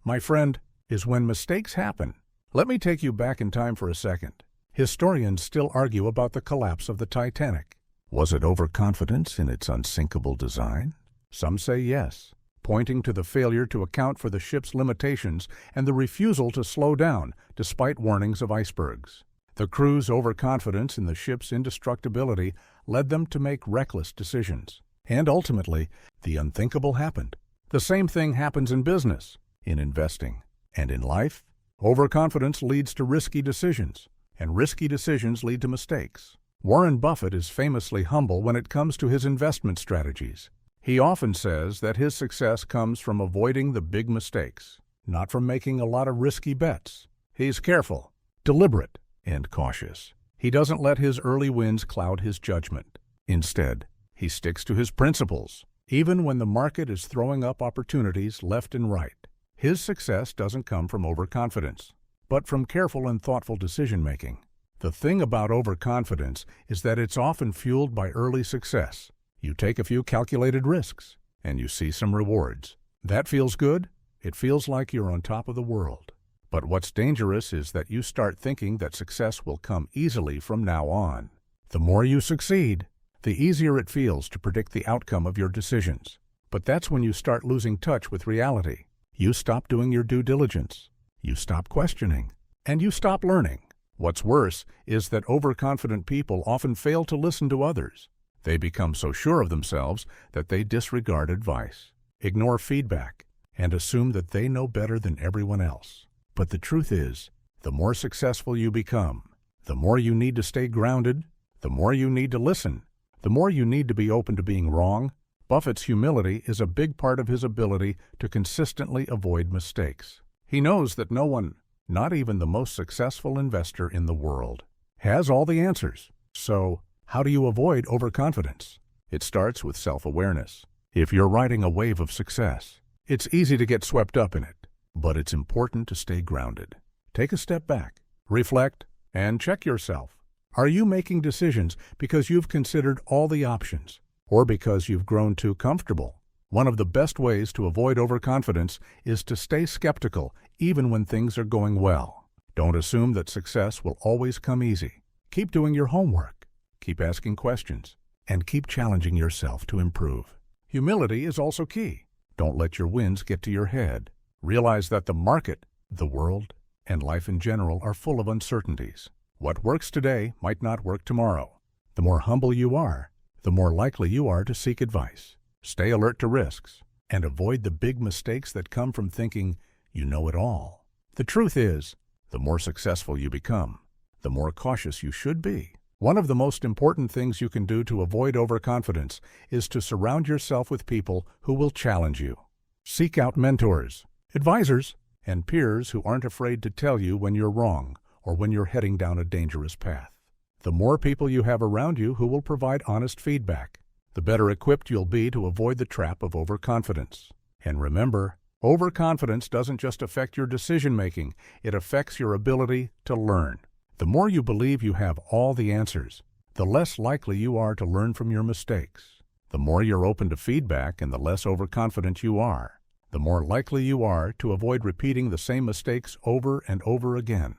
[SPEAKER 1] my friend, is when mistakes happen. Let me take you back in time for a second. Historians still argue about the collapse of the Titanic. Was it overconfidence in its unsinkable design? Some say yes, pointing to the failure to account for the ship's limitations and the refusal to slow down despite warnings of icebergs. The crew's overconfidence in the ship's indestructibility led them to make reckless decisions. And ultimately, the unthinkable happened. The same thing happens in business, in investing, and in life. Overconfidence leads to risky decisions, and risky decisions lead to mistakes. Warren Buffett is famously humble when it comes to his investment strategies. He often says that his success comes from avoiding the big mistakes, not from making a lot of risky bets. He's careful, deliberate, and cautious. He doesn't let his early wins cloud his judgment. Instead, he sticks to his principles, even when the market is throwing up opportunities left and right. His success doesn't come from overconfidence, but from careful and thoughtful decision-making. The thing about overconfidence is that it's often fueled by early success. You take a few calculated risks, and you see some rewards. That feels good. It feels like you're on top of the world. But what's dangerous is that you start thinking that success will come easily from now on. The more you succeed, the easier it feels to predict the outcome of your decisions. But that's when you start losing touch with reality. You stop doing your due diligence. You stop questioning. And you stop learning. What's worse is that overconfident people often fail to listen to others. They become so sure of themselves that they disregard advice, ignore feedback, and assume that they know better than everyone else. But the truth is, the more successful you become, the more you need to stay grounded, the more you need to listen, the more you need to be open to being wrong. Buffett's humility is a big part of his ability to consistently avoid mistakes. He knows that no one, not even the most successful investor in the world, has all the answers. So, how do you avoid overconfidence? It starts with self-awareness. If you're riding a wave of success, it's easy to get swept up in it, but it's important to stay grounded. Take a step back, reflect, and check yourself. Are you making decisions because you've considered all the options, or because you've grown too comfortable? One of the best ways to avoid overconfidence is to stay skeptical even when things are going well. Don't assume that success will always come easy. Keep doing your homework, keep asking questions, and keep challenging yourself to improve. Humility is also key. Don't let your wins get to your head. Realize that the market, the world, and life in general are full of uncertainties. What works today might not work tomorrow. The more humble you are, the more likely you are to seek advice. Stay alert to risks, and avoid the big mistakes that come from thinking you know it all. The truth is, the more successful you become, the more cautious you should be. One of the most important things you can do to avoid overconfidence is to surround yourself with people who will challenge you. Seek out mentors, advisors, and peers who aren't afraid to tell you when you're wrong or when you're heading down a dangerous path. The more people you have around you who will provide honest feedback, the better equipped you'll be to avoid the trap of overconfidence. And remember, overconfidence doesn't just affect your decision-making, it affects your ability to learn. The more you believe you have all the answers, the less likely you are to learn from your mistakes. The more you're open to feedback and the less overconfident you are, the more likely you are to avoid repeating the same mistakes over and over again.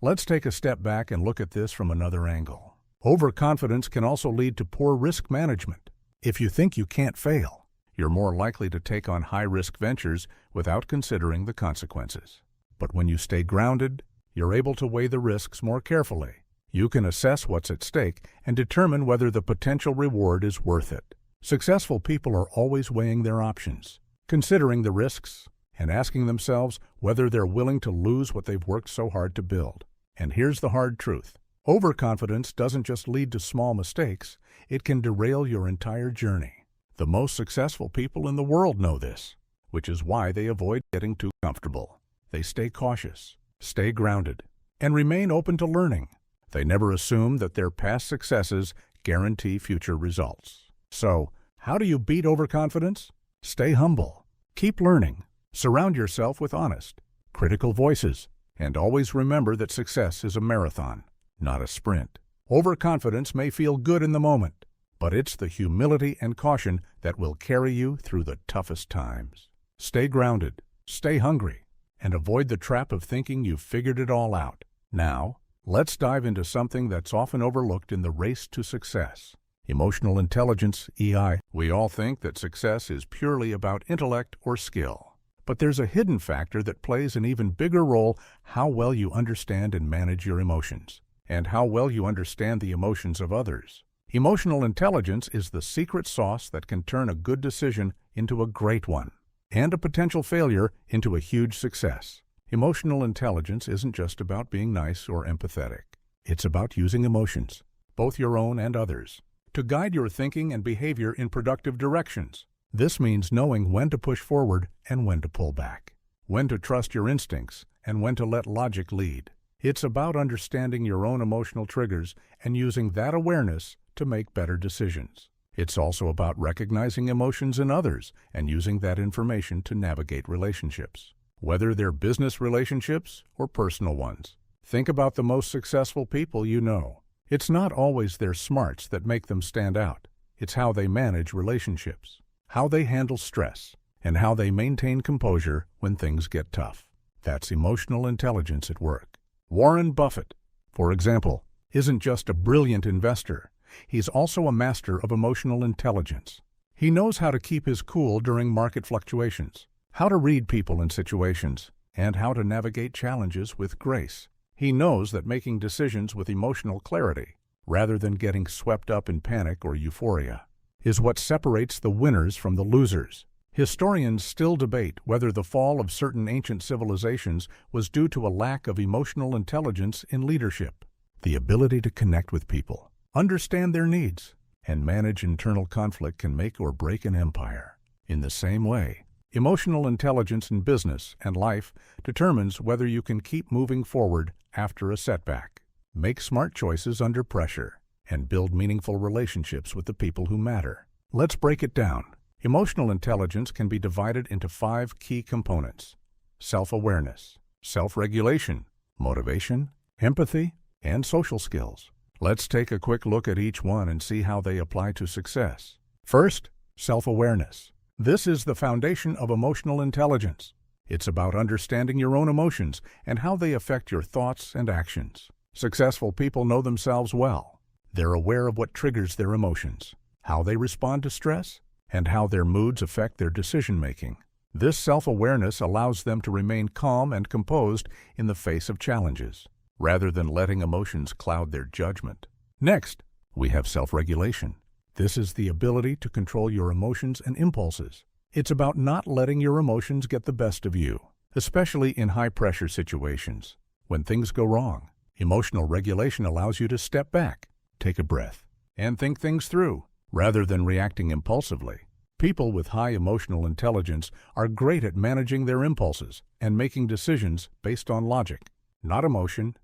[SPEAKER 1] Let's take a step back and look at this from another angle. Overconfidence can also lead to poor risk management. If you think you can't fail, you're more likely to take on high-risk ventures without considering the consequences. But when you stay grounded, you're able to weigh the risks more carefully. You can assess what's at stake and determine whether the potential reward is worth it. Successful people are always weighing their options, considering the risks, and asking themselves whether they're willing to lose what they've worked so hard to build. And here's the hard truth. Overconfidence doesn't just lead to small mistakes, it can derail your entire journey. The most successful people in the world know this, which is why they avoid getting too comfortable. They stay cautious, stay grounded, and remain open to learning. They never assume that their past successes guarantee future results. So, how do you beat overconfidence? Stay humble, keep learning, surround yourself with honest, critical voices, and always remember that success is a marathon, not a sprint. Overconfidence may feel good in the moment, but it's the humility and caution that will carry you through the toughest times. Stay grounded, stay hungry, and avoid the trap of thinking you've figured it all out. Now, let's dive into something that's often overlooked in the race to success: emotional intelligence, EI. We all think that success is purely about intellect or skill. But there's a hidden factor that plays an even bigger role: how well you understand and manage your emotions, and how well you understand the emotions of others. Emotional intelligence is the secret sauce that can turn a good decision into a great one, and a potential failure into a huge success. Emotional intelligence isn't just about being nice or empathetic. It's about using emotions, both your own and others, to guide your thinking and behavior in productive directions. This means knowing when to push forward and when to pull back, when to trust your instincts and when to let logic lead. It's about understanding your own emotional triggers and using that awareness to make better decisions. It's also about recognizing emotions in others and using that information to navigate relationships, whether they're business relationships or personal ones. Think about the most successful people you know. It's not always their smarts that make them stand out. It's how they manage relationships, how they handle stress, and how they maintain composure when things get tough. That's emotional intelligence at work. Warren Buffett, for example, isn't just a brilliant investor. He's also a master of emotional intelligence. He knows how to keep his cool during market fluctuations, how to read people in situations, and how to navigate challenges with grace. He knows that making decisions with emotional clarity, rather than getting swept up in panic or euphoria, is what separates the winners from the losers. Historians still debate whether the fall of certain ancient civilizations was due to a lack of emotional intelligence in leadership, the ability to connect with people, understand their needs, and manage internal conflict can make or break an empire. In the same way, emotional intelligence in business and life determines whether you can keep moving forward after a setback, make smart choices under pressure, and build meaningful relationships with the people who matter. Let's break it down. Emotional intelligence can be divided into 5 key components: self-awareness, self-regulation, motivation, empathy, and social skills. Let's take a quick look at each one and see how they apply to success. First, self-awareness. This is the foundation of emotional intelligence. It's about understanding your own emotions and how they affect your thoughts and actions. Successful people know themselves well. They're aware of what triggers their emotions, how they respond to stress, and how their moods affect their decision-making. This self-awareness allows them to remain calm and composed in the face of challenges, rather than letting emotions cloud their judgment. Next, we have self-regulation. This is the ability to control your emotions and impulses. It's about not letting your emotions get the best of you, especially in high-pressure situations. When things go wrong, emotional regulation allows you to step back, take a breath, and think things through, rather than reacting impulsively. People with high emotional intelligence are great at managing their impulses and making decisions based on logic, not emotion.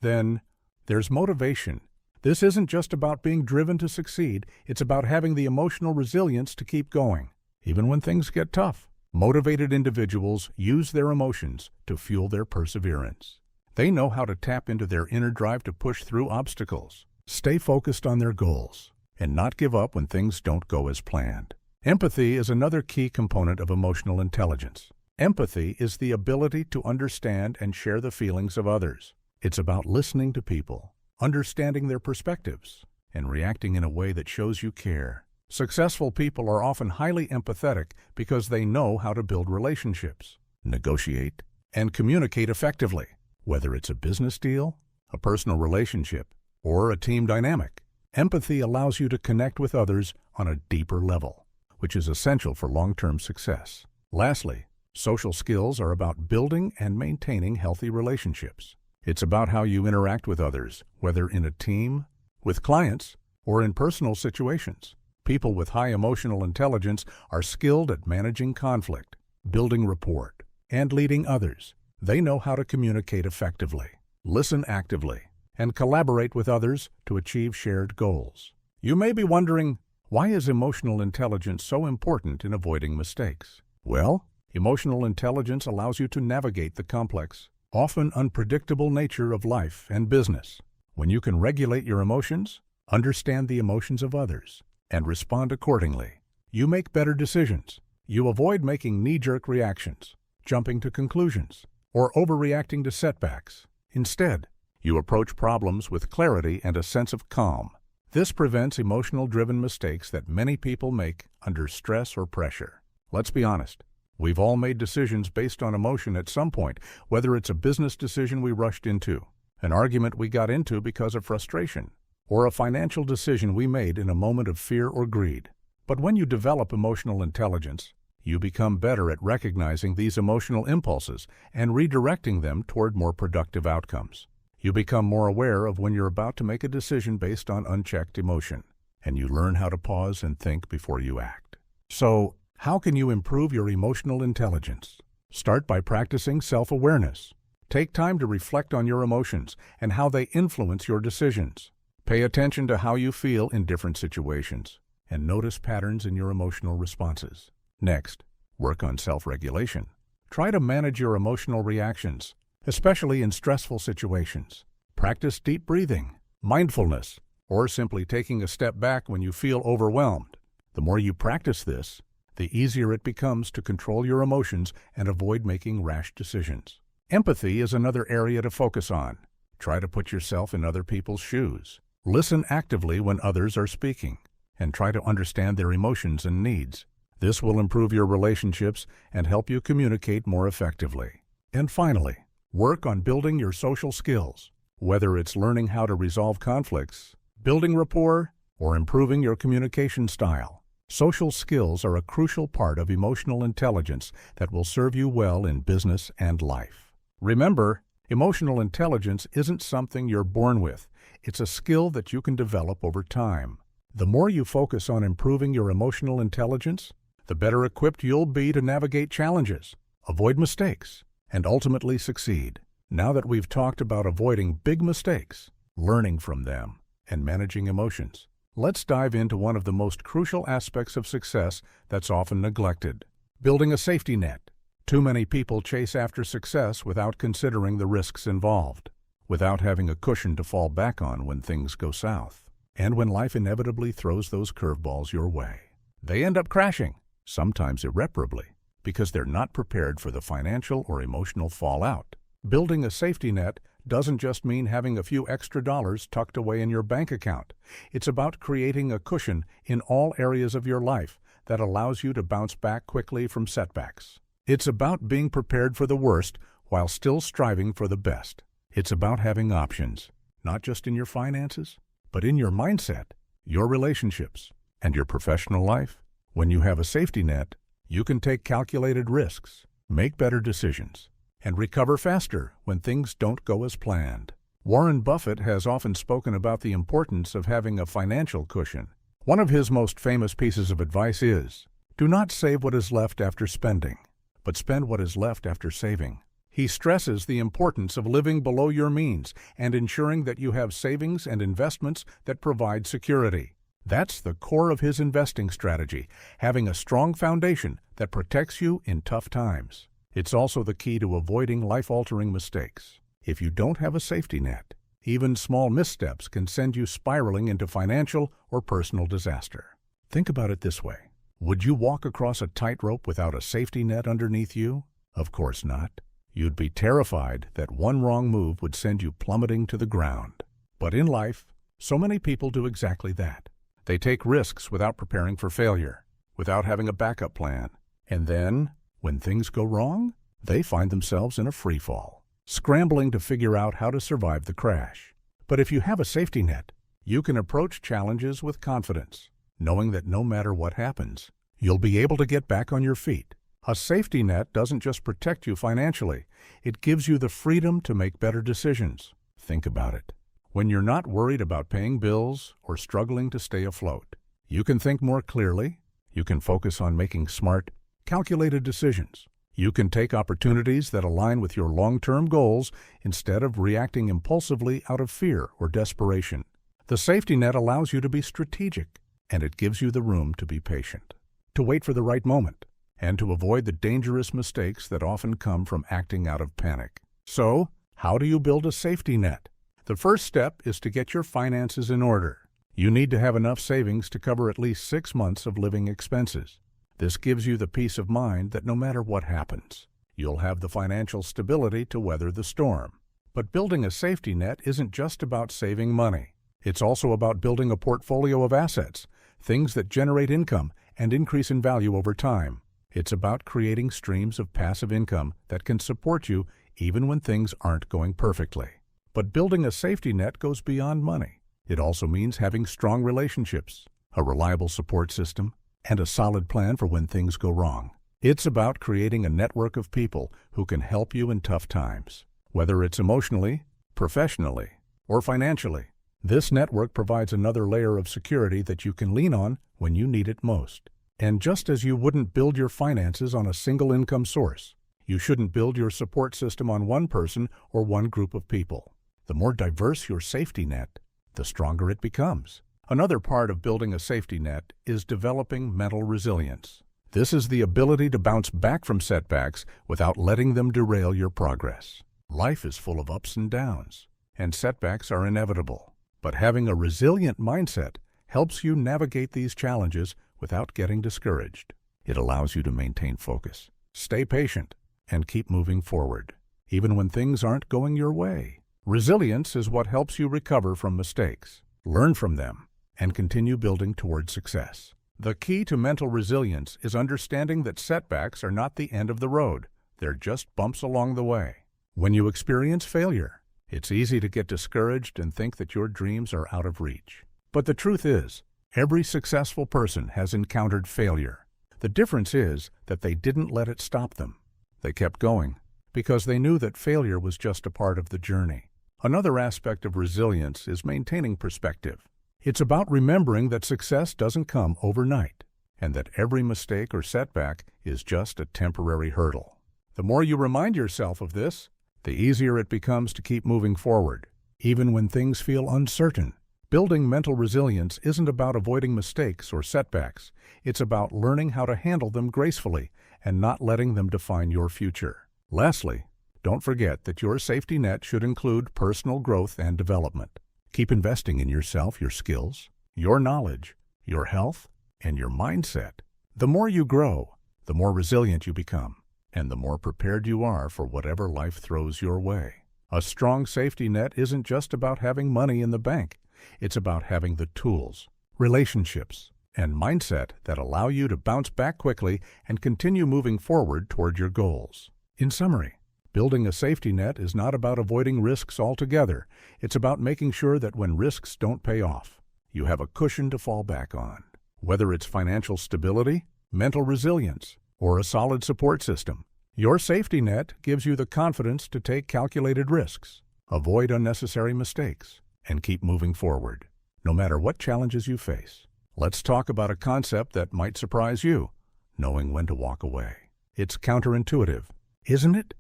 [SPEAKER 1] Then, there's motivation. This isn't just about being driven to succeed, it's about having the emotional resilience to keep going, even when things get tough. Motivated individuals use their emotions to fuel their perseverance. They know how to tap into their inner drive to push through obstacles, stay focused on their goals, and not give up when things don't go as planned. Empathy is another key component of emotional intelligence. Empathy is the ability to understand and share the feelings of others. It's about listening to people, understanding their perspectives, and reacting in a way that shows you care. Successful people are often highly empathetic because they know how to build relationships, negotiate, and communicate effectively, whether it's a business deal, a personal relationship, or a team dynamic. Empathy allows you to connect with others on a deeper level, which is essential for long-term success. Lastly, social skills are about building and maintaining healthy relationships. It's about how you interact with others, whether in a team, with clients, or in personal situations. People with high emotional intelligence are skilled at managing conflict, building rapport, and leading others. They know how to communicate effectively, listen actively, and collaborate with others to achieve shared goals. You may be wondering, why is emotional intelligence so important in avoiding mistakes? Well, emotional intelligence allows you to navigate the complex, often unpredictable nature of life and business. When you can regulate your emotions, understand the emotions of others, and respond accordingly. You make better decisions. You avoid making knee-jerk reactions, jumping to conclusions, or overreacting to setbacks. Instead, you approach problems with clarity and a sense of calm. This prevents emotional-driven mistakes that many people make under stress or pressure. Let's be honest. We've all made decisions based on emotion at some point, whether it's a business decision we rushed into, an argument we got into because of frustration, or a financial decision we made in a moment of fear or greed. But when you develop emotional intelligence, you become better at recognizing these emotional impulses and redirecting them toward more productive outcomes. You become more aware of when you're about to make a decision based on unchecked emotion, and you learn how to pause and think before you act. So, how can you improve your emotional intelligence? Start by practicing self-awareness. Take time to reflect on your emotions and how they influence your decisions. Pay attention to how you feel in different situations, and notice patterns in your emotional responses. Next, work on self-regulation. Try to manage your emotional reactions, especially in stressful situations. Practice deep breathing, mindfulness, or simply taking a step back when you feel overwhelmed. The more you practice this, the easier it becomes to control your emotions and avoid making rash decisions. Empathy is another area to focus on. Try to put yourself in other people's shoes. Listen actively when others are speaking, and try to understand their emotions and needs. This will improve your relationships and help you communicate more effectively. And finally, work on building your social skills. Whether it's learning how to resolve conflicts, building rapport, or improving your communication style, social skills are a crucial part of emotional intelligence that will serve you well in business and life. Remember, emotional intelligence isn't something you're born with. It's a skill that you can develop over time. The more you focus on improving your emotional intelligence, the better equipped you'll be to navigate challenges, avoid mistakes, and ultimately succeed. Now that we've talked about avoiding big mistakes, learning from them, and managing emotions, let's dive into one of the most crucial aspects of success that's often neglected: building a safety net. Too many people chase after success without considering the risks involved, without having a cushion to fall back on when things go south, and when life inevitably throws those curveballs your way. They end up crashing, sometimes irreparably, because they're not prepared for the financial or emotional fallout. Building a safety net doesn't just mean having a few extra dollars tucked away in your bank account. It's about creating a cushion in all areas of your life that allows you to bounce back quickly from setbacks. It's about being prepared for the worst while still striving for the best. It's about having options, not just in your finances, but in your mindset, your relationships, and your professional life. When you have a safety net, you can take calculated risks, make better decisions, and recover faster when things don't go as planned. Warren Buffett has often spoken about the importance of having a financial cushion. One of his most famous pieces of advice is, do not save what is left after spending, but spend what is left after saving. He stresses the importance of living below your means and ensuring that you have savings and investments that provide security. That's the core of his investing strategy, having a strong foundation that protects you in tough times. It's also the key to avoiding life-altering mistakes. If you don't have a safety net, even small missteps can send you spiraling into financial or personal disaster. Think about it this way. Would you walk across a tightrope without a safety net underneath you? Of course not. You'd be terrified that one wrong move would send you plummeting to the ground. But in life, so many people do exactly that. They take risks without preparing for failure, without having a backup plan. And then, when things go wrong, they find themselves in a free fall, scrambling to figure out how to survive the crash. But if you have a safety net, you can approach challenges with confidence, knowing that no matter what happens, you'll be able to get back on your feet. A safety net doesn't just protect you financially, it gives you the freedom to make better decisions. Think about it. When you're not worried about paying bills or struggling to stay afloat, you can think more clearly, you can focus on making smart, calculated decisions. You can take opportunities that align with your long-term goals instead of reacting impulsively out of fear or desperation. The safety net allows you to be strategic, and it gives you the room to be patient, to wait for the right moment, and to avoid the dangerous mistakes that often come from acting out of panic. So, how do you build a safety net? The first step is to get your finances in order. You need to have enough savings to cover at least 6 months of living expenses. This gives you the peace of mind that no matter what happens, you'll have the financial stability to weather the storm. But building a safety net isn't just about saving money. It's also about building a portfolio of assets, things that generate income and increase in value over time. It's about creating streams of passive income that can support you even when things aren't going perfectly. But building a safety net goes beyond money. It also means having strong relationships, a reliable support system, and a solid plan for when things go wrong. It's about creating a network of people who can help you in tough times, whether it's emotionally, professionally, or financially. This network provides another layer of security that you can lean on when you need it most. And just as you wouldn't build your finances on a single income source, you shouldn't build your support system on one person or one group of people. The more diverse your safety net, the stronger it becomes. Another part of building a safety net is developing mental resilience. This is the ability to bounce back from setbacks without letting them derail your progress. Life is full of ups and downs, and setbacks are inevitable. But having a resilient mindset helps you navigate these challenges without getting discouraged. It allows you to maintain focus, stay patient, and keep moving forward, even when things aren't going your way. Resilience is what helps you recover from mistakes, learn from them, and continue building toward success. The key to mental resilience is understanding that setbacks are not the end of the road. They're just bumps along the way. When you experience failure, it's easy to get discouraged and think that your dreams are out of reach. But the truth is, every successful person has encountered failure. The difference is that they didn't let it stop them. They kept going because they knew that failure was just a part of the journey. Another aspect of resilience is maintaining perspective. It's about remembering that success doesn't come overnight, and that every mistake or setback is just a temporary hurdle. The more you remind yourself of this, the easier it becomes to keep moving forward, even when things feel uncertain. Building mental resilience isn't about avoiding mistakes or setbacks. It's about learning how to handle them gracefully and not letting them define your future. Lastly, don't forget that your safety net should include personal growth and development. Keep investing in yourself, your skills, your knowledge, your health, and your mindset. The more you grow, the more resilient you become, and the more prepared you are for whatever life throws your way. A strong safety net isn't just about having money in the bank. It's about having the tools, relationships, and mindset that allow you to bounce back quickly and continue moving forward toward your goals. In summary, building a safety net is not about avoiding risks altogether. It's about making sure that when risks don't pay off, you have a cushion to fall back on. Whether it's financial stability, mental resilience, or a solid support system, your safety net gives you the confidence to take calculated risks, avoid unnecessary mistakes, and keep moving forward, no matter what challenges you face. Let's talk about a concept that might surprise you: knowing when to walk away. It's counterintuitive, isn't it?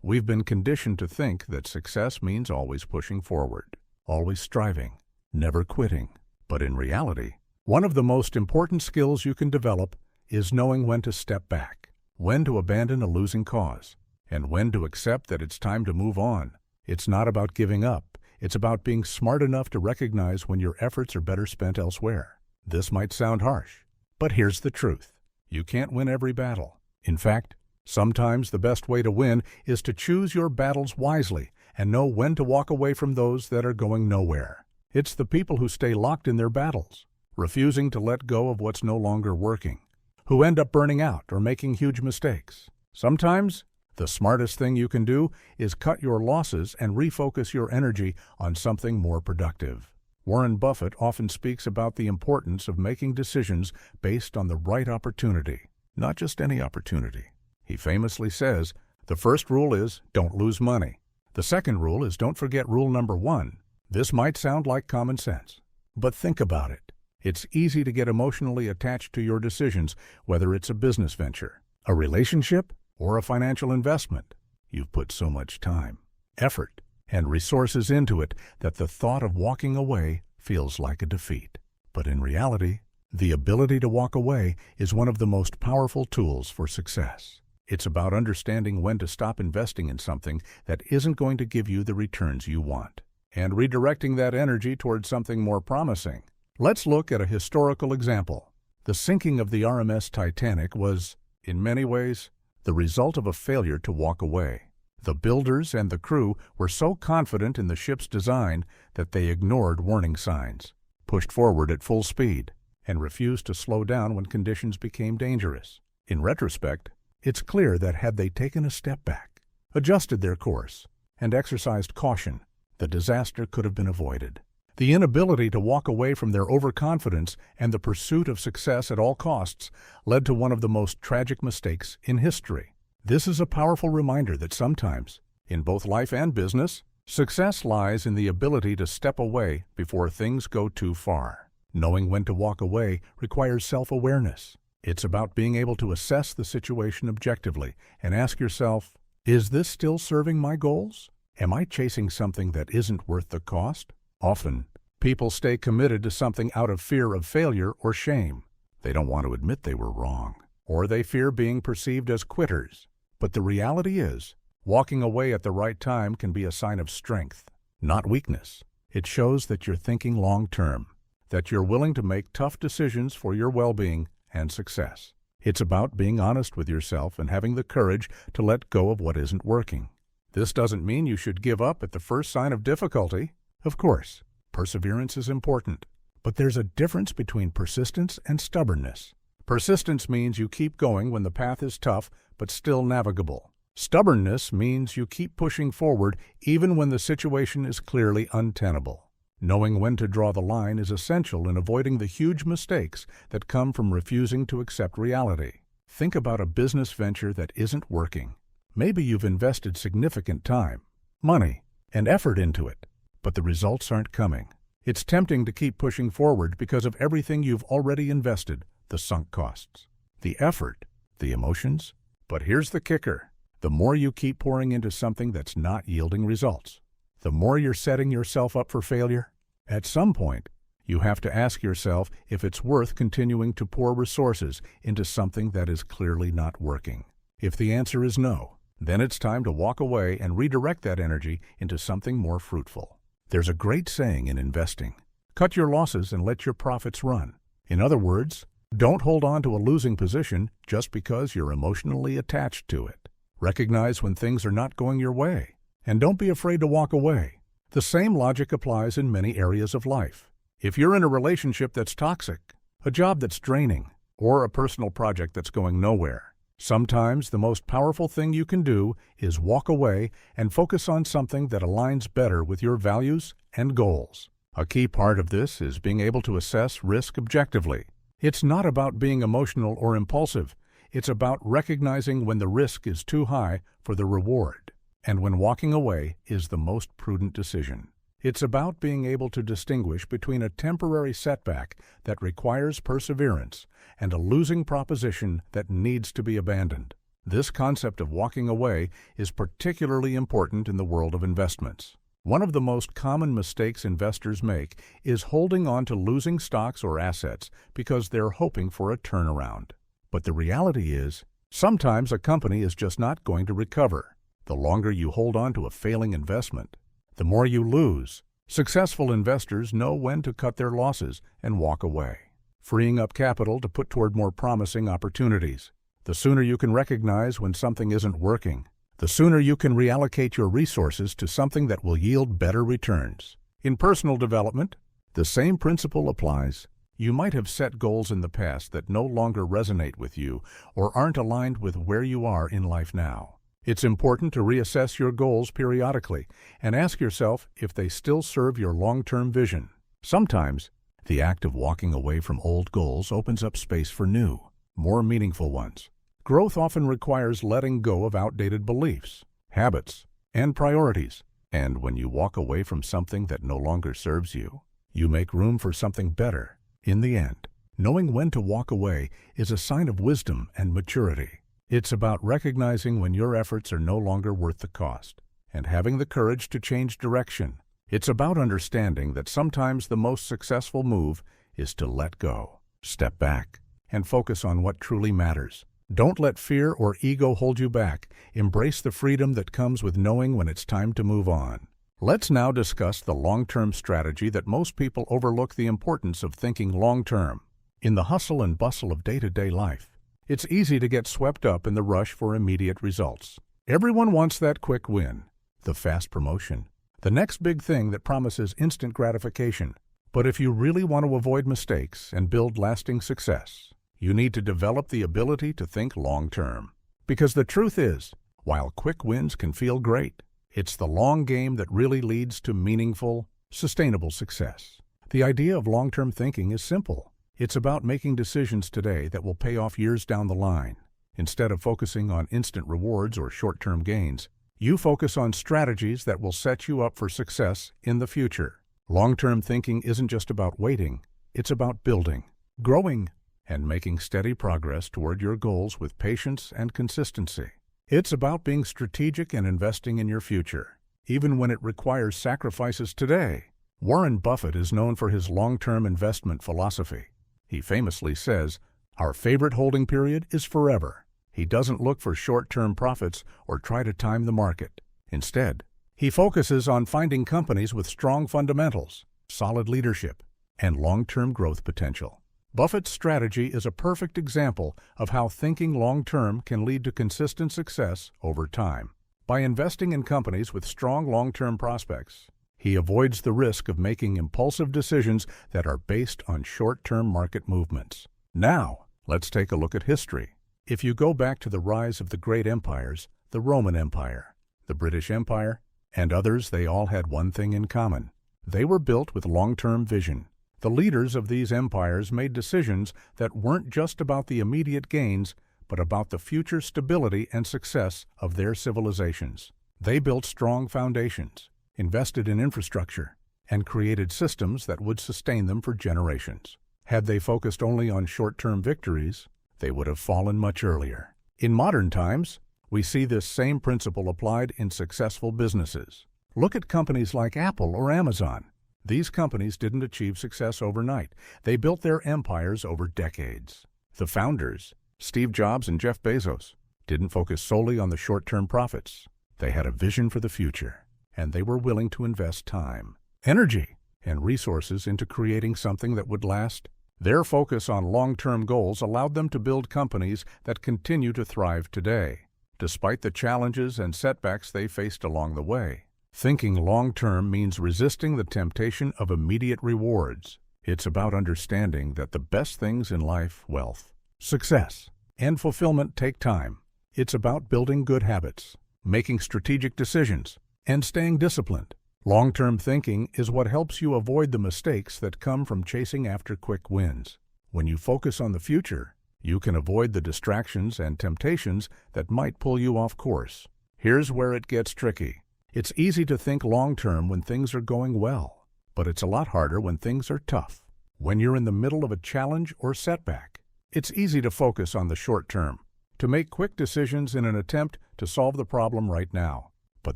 [SPEAKER 1] We've been conditioned to think that success means always pushing forward, always striving, never quitting. But in reality, one of the most important skills you can develop is knowing when to step back, when to abandon a losing cause, and when to accept that it's time to move on. It's not about giving up. It's about being smart enough to recognize when your efforts are better spent elsewhere. This might sound harsh, but here's the truth. You can't win every battle. In fact, sometimes the best way to win is to choose your battles wisely and know when to walk away from those that are going nowhere. It's the people who stay locked in their battles, refusing to let go of what's no longer working, who end up burning out or making huge mistakes. Sometimes, the smartest thing you can do is cut your losses and refocus your energy on something more productive. Warren Buffett often speaks about the importance of making decisions based on the right opportunity, not just any opportunity. He famously says, the first rule is don't lose money. The second rule is don't forget rule number 1. This might sound like common sense, but think about it. It's easy to get emotionally attached to your decisions, whether it's a business venture, a relationship, or a financial investment. You've put so much time, effort, and resources into it that the thought of walking away feels like a defeat. But in reality, the ability to walk away is one of the most powerful tools for success. It's about understanding when to stop investing in something that isn't going to give you the returns you want, and redirecting that energy towards something more promising. Let's look at a historical example. The sinking of the RMS Titanic was, in many ways, the result of a failure to walk away. The builders and the crew were so confident in the ship's design that they ignored warning signs, pushed forward at full speed, and refused to slow down when conditions became dangerous. In retrospect, it's clear that had they taken a step back, adjusted their course, and exercised caution, the disaster could have been avoided. The inability to walk away from their overconfidence and the pursuit of success at all costs led to one of the most tragic mistakes in history. This is a powerful reminder that sometimes, in both life and business, success lies in the ability to step away before things go too far. Knowing when to walk away requires self-awareness. It's about being able to assess the situation objectively and ask yourself, is this still serving my goals? Am I chasing something that isn't worth the cost? Often, people stay committed to something out of fear of failure or shame. They don't want to admit they were wrong, or they fear being perceived as quitters. But the reality is, walking away at the right time can be a sign of strength, not weakness. It shows that you're thinking long-term, that you're willing to make tough decisions for your well-being and success. It's about being honest with yourself and having the courage to let go of what isn't working. This doesn't mean you should give up at the first sign of difficulty. Of course, perseverance is important, but there's a difference between persistence and stubbornness. Persistence means you keep going when the path is tough but still navigable. Stubbornness means you keep pushing forward even when the situation is clearly untenable. Knowing when to draw the line is essential in avoiding the huge mistakes that come from refusing to accept reality. Think about a business venture that isn't working. Maybe you've invested significant time, money, and effort into it, but the results aren't coming. It's tempting to keep pushing forward because of everything you've already invested, the sunk costs, the effort, the emotions. But here's the kicker. The more you keep pouring into something that's not yielding results, the more you're setting yourself up for failure. At some point, you have to ask yourself if it's worth continuing to pour resources into something that is clearly not working. If the answer is no, then it's time to walk away and redirect that energy into something more fruitful. There's a great saying in investing: cut your losses and let your profits run. In other words, don't hold on to a losing position just because you're emotionally attached to it. Recognize when things are not going your way, and don't be afraid to walk away. The same logic applies in many areas of life. If you're in a relationship that's toxic, a job that's draining, or a personal project that's going nowhere, sometimes the most powerful thing you can do is walk away and focus on something that aligns better with your values and goals. A key part of this is being able to assess risk objectively. It's not about being emotional or impulsive. It's about recognizing when the risk is too high for the reward, and when walking away is the most prudent decision. It's about being able to distinguish between a temporary setback that requires perseverance and a losing proposition that needs to be abandoned. This concept of walking away is particularly important in the world of investments. One of the most common mistakes investors make is holding on to losing stocks or assets because they're hoping for a turnaround. But the reality is, sometimes a company is just not going to recover. The longer you hold on to a failing investment, the more you lose. Successful investors know when to cut their losses and walk away, freeing up capital to put toward more promising opportunities. The sooner you can recognize when something isn't working, the sooner you can reallocate your resources to something that will yield better returns. In personal development, the same principle applies. You might have set goals in the past that no longer resonate with you or aren't aligned with where you are in life now. It's important to reassess your goals periodically and ask yourself if they still serve your long-term vision. Sometimes, the act of walking away from old goals opens up space for new, more meaningful ones. Growth often requires letting go of outdated beliefs, habits, and priorities. And when you walk away from something that no longer serves you, you make room for something better. In the end, knowing when to walk away is a sign of wisdom and maturity. It's about recognizing when your efforts are no longer worth the cost and having the courage to change direction. It's about understanding that sometimes the most successful move is to let go, step back, and focus on what truly matters. Don't let fear or ego hold you back. Embrace the freedom that comes with knowing when it's time to move on. Let's now discuss the long-term strategy that most people overlook: the importance of thinking long-term. In the hustle and bustle of day-to-day life, it's easy to get swept up in the rush for immediate results. Everyone wants that quick win, the fast promotion, the next big thing that promises instant gratification. But if you really want to avoid mistakes and build lasting success, you need to develop the ability to think long-term. Because the truth is, while quick wins can feel great, it's the long game that really leads to meaningful, sustainable success. The idea of long-term thinking is simple. It's about making decisions today that will pay off years down the line. Instead of focusing on instant rewards or short-term gains, you focus on strategies that will set you up for success in the future. Long-term thinking isn't just about waiting, it's about building, growing, and making steady progress toward your goals with patience and consistency. It's about being strategic and investing in your future, even when it requires sacrifices today. Warren Buffett is known for his long-term investment philosophy. He famously says, "Our favorite holding period is forever." He doesn't look for short-term profits or try to time the market. Instead, he focuses on finding companies with strong fundamentals, solid leadership, and long-term growth potential. Buffett's strategy is a perfect example of how thinking long-term can lead to consistent success over time. By investing in companies with strong long-term prospects, he avoids the risk of making impulsive decisions that are based on short-term market movements. Now, let's take a look at history. If you go back to the rise of the great empires, the Roman Empire, the British Empire, and others, they all had one thing in common. They were built with long-term vision. The leaders of these empires made decisions that weren't just about the immediate gains, but about the future stability and success of their civilizations. They built strong foundations, invested in infrastructure, and created systems that would sustain them for generations. Had they focused only on short-term victories, they would have fallen much earlier. In modern times, we see this same principle applied in successful businesses. Look at companies like Apple or Amazon. These companies didn't achieve success overnight. They built their empires over decades. The founders, Steve Jobs and Jeff Bezos, didn't focus solely on the short-term profits. They had a vision for the future, and they were willing to invest time, energy, and resources into creating something that would last. Their focus on long-term goals allowed them to build companies that continue to thrive today, despite the challenges and setbacks they faced along the way. Thinking long-term means resisting the temptation of immediate rewards. It's about understanding that the best things in life, wealth, success, and fulfillment take time. It's about building good habits, making strategic decisions, and staying disciplined. Long-term thinking is what helps you avoid the mistakes that come from chasing after quick wins. When you focus on the future, you can avoid the distractions and temptations that might pull you off course. Here's where it gets tricky. It's easy to think long-term when things are going well, but it's a lot harder when things are tough. When you're in the middle of a challenge or setback, it's easy to focus on the short term, to make quick decisions in an attempt to solve the problem right now. But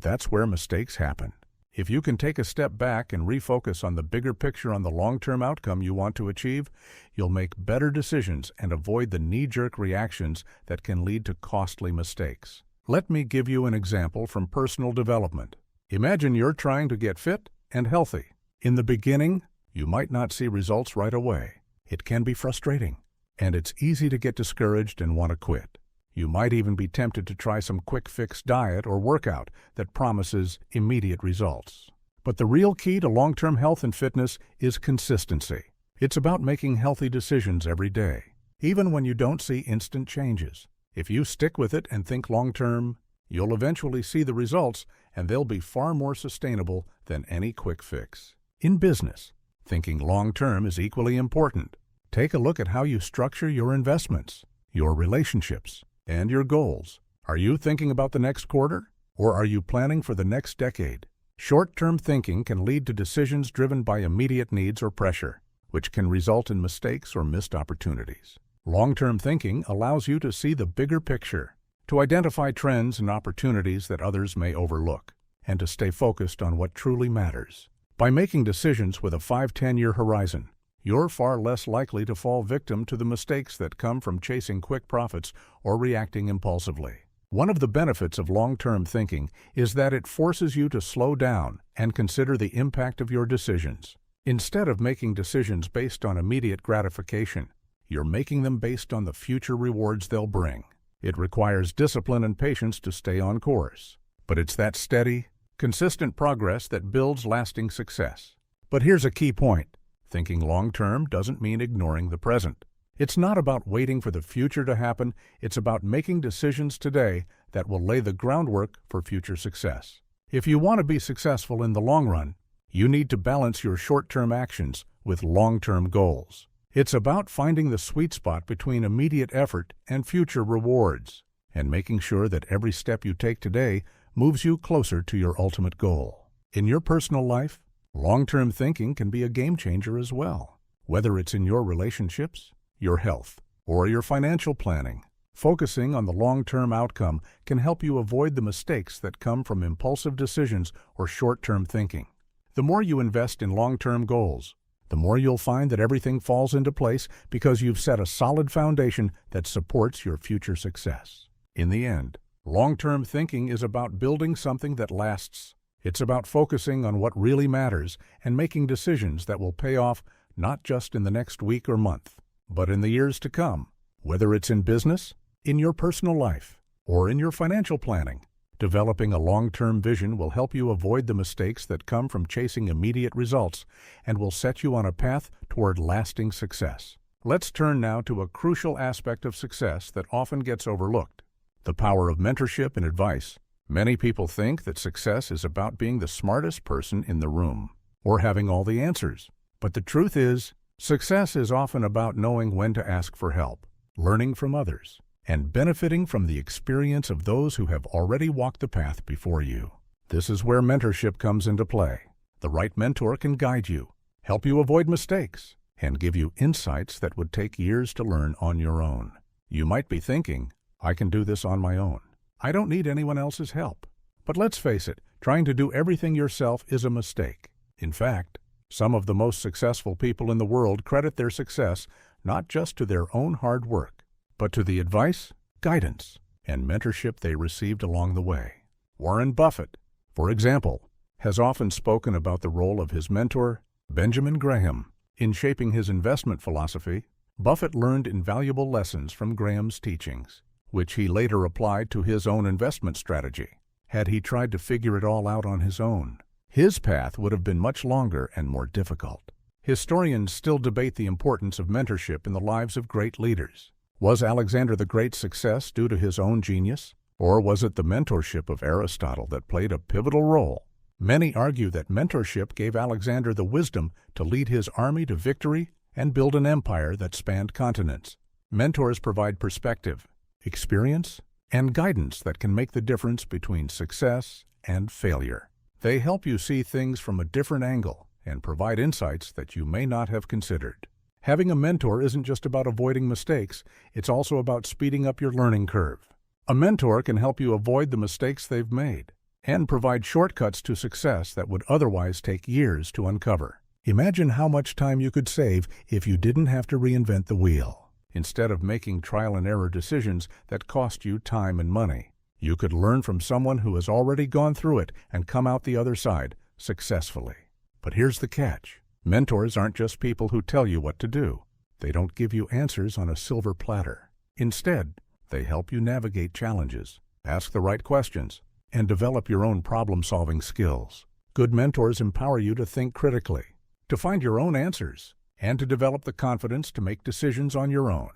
[SPEAKER 1] that's where mistakes happen. If you can take a step back and refocus on the bigger picture, on the long-term outcome you want to achieve, you'll make better decisions and avoid the knee-jerk reactions that can lead to costly mistakes. Let me give you an example from personal development. Imagine you're trying to get fit and healthy. In the beginning, you might not see results right away. It can be frustrating, and it's easy to get discouraged and want to quit. You might even be tempted to try some quick-fix diet or workout that promises immediate results. But the real key to long-term health and fitness is consistency. It's about making healthy decisions every day, even when you don't see instant changes. If you stick with it and think long-term, you'll eventually see the results, and they'll be far more sustainable than any quick fix. In business, thinking long-term is equally important. Take a look at how you structure your investments, your relationships, and your goals. Are you thinking about the next quarter, or are you planning for the next decade? Short-term thinking can lead to decisions driven by immediate needs or pressure, which can result in mistakes or missed opportunities. Long-term thinking allows you to see the bigger picture, to identify trends and opportunities that others may overlook, and to stay focused on what truly matters. By making decisions with a 5-10-year horizon, you're far less likely to fall victim to the mistakes that come from chasing quick profits or reacting impulsively. One of the benefits of long-term thinking is that it forces you to slow down and consider the impact of your decisions. Instead of making decisions based on immediate gratification, you're making them based on the future rewards they'll bring. It requires discipline and patience to stay on course, but it's that steady, consistent progress that builds lasting success. But here's a key point. Thinking long-term doesn't mean ignoring the present. It's not about waiting for the future to happen, it's about making decisions today that will lay the groundwork for future success. If you want to be successful in the long run, you need to balance your short-term actions with long-term goals. It's about finding the sweet spot between immediate effort and future rewards, and making sure that every step you take today moves you closer to your ultimate goal. In your personal life, long-term thinking can be a game changer as well. Whether it's in your relationships, your health, or your financial planning, focusing on the long-term outcome can help you avoid the mistakes that come from impulsive decisions or short-term thinking. The more you invest in long-term goals, the more you'll find that everything falls into place because you've set a solid foundation that supports your future success. In the end, long-term thinking is about building something that lasts. It's about focusing on what really matters and making decisions that will pay off not just in the next week or month, but in the years to come. Whether it's in business, in your personal life, or in your financial planning, developing a long-term vision will help you avoid the mistakes that come from chasing immediate results and will set you on a path toward lasting success. Let's turn now to a crucial aspect of success that often gets overlooked: the power of mentorship and advice. Many people think that success is about being the smartest person in the room or having all the answers. But the truth is, success is often about knowing when to ask for help, learning from others, and benefiting from the experience of those who have already walked the path before you. This is where mentorship comes into play. The right mentor can guide you, help you avoid mistakes, and give you insights that would take years to learn on your own. You might be thinking, I can do this on my own. I don't need anyone else's help. But let's face it, trying to do everything yourself is a mistake. In fact, some of the most successful people in the world credit their success not just to their own hard work, but to the advice, guidance, and mentorship they received along the way. Warren Buffett, for example, has often spoken about the role of his mentor, Benjamin Graham. In shaping his investment philosophy, Buffett learned invaluable lessons from Graham's teachings, which he later applied to his own investment strategy. Had he tried to figure it all out on his own, his path would have been much longer and more difficult. Historians still debate the importance of mentorship in the lives of great leaders. Was Alexander the Great's success due to his own genius, or was it the mentorship of Aristotle that played a pivotal role? Many argue that mentorship gave Alexander the wisdom to lead his army to victory and build an empire that spanned continents. Mentors provide perspective, experience, and guidance that can make the difference between success and failure. They help you see things from a different angle and provide insights that you may not have considered. Having a mentor isn't just about avoiding mistakes, it's also about speeding up your learning curve. A mentor can help you avoid the mistakes they've made and provide shortcuts to success that would otherwise take years to uncover. Imagine how much time you could save if you didn't have to reinvent the wheel. Instead of making trial-and-error decisions that cost you time and money, you could learn from someone who has already gone through it and come out the other side successfully. But here's the catch. Mentors aren't just people who tell you what to do. They don't give you answers on a silver platter. Instead, they help you navigate challenges, ask the right questions, and develop your own problem-solving skills. Good mentors empower you to think critically, to find your own answers, and to develop the confidence to make decisions on your own.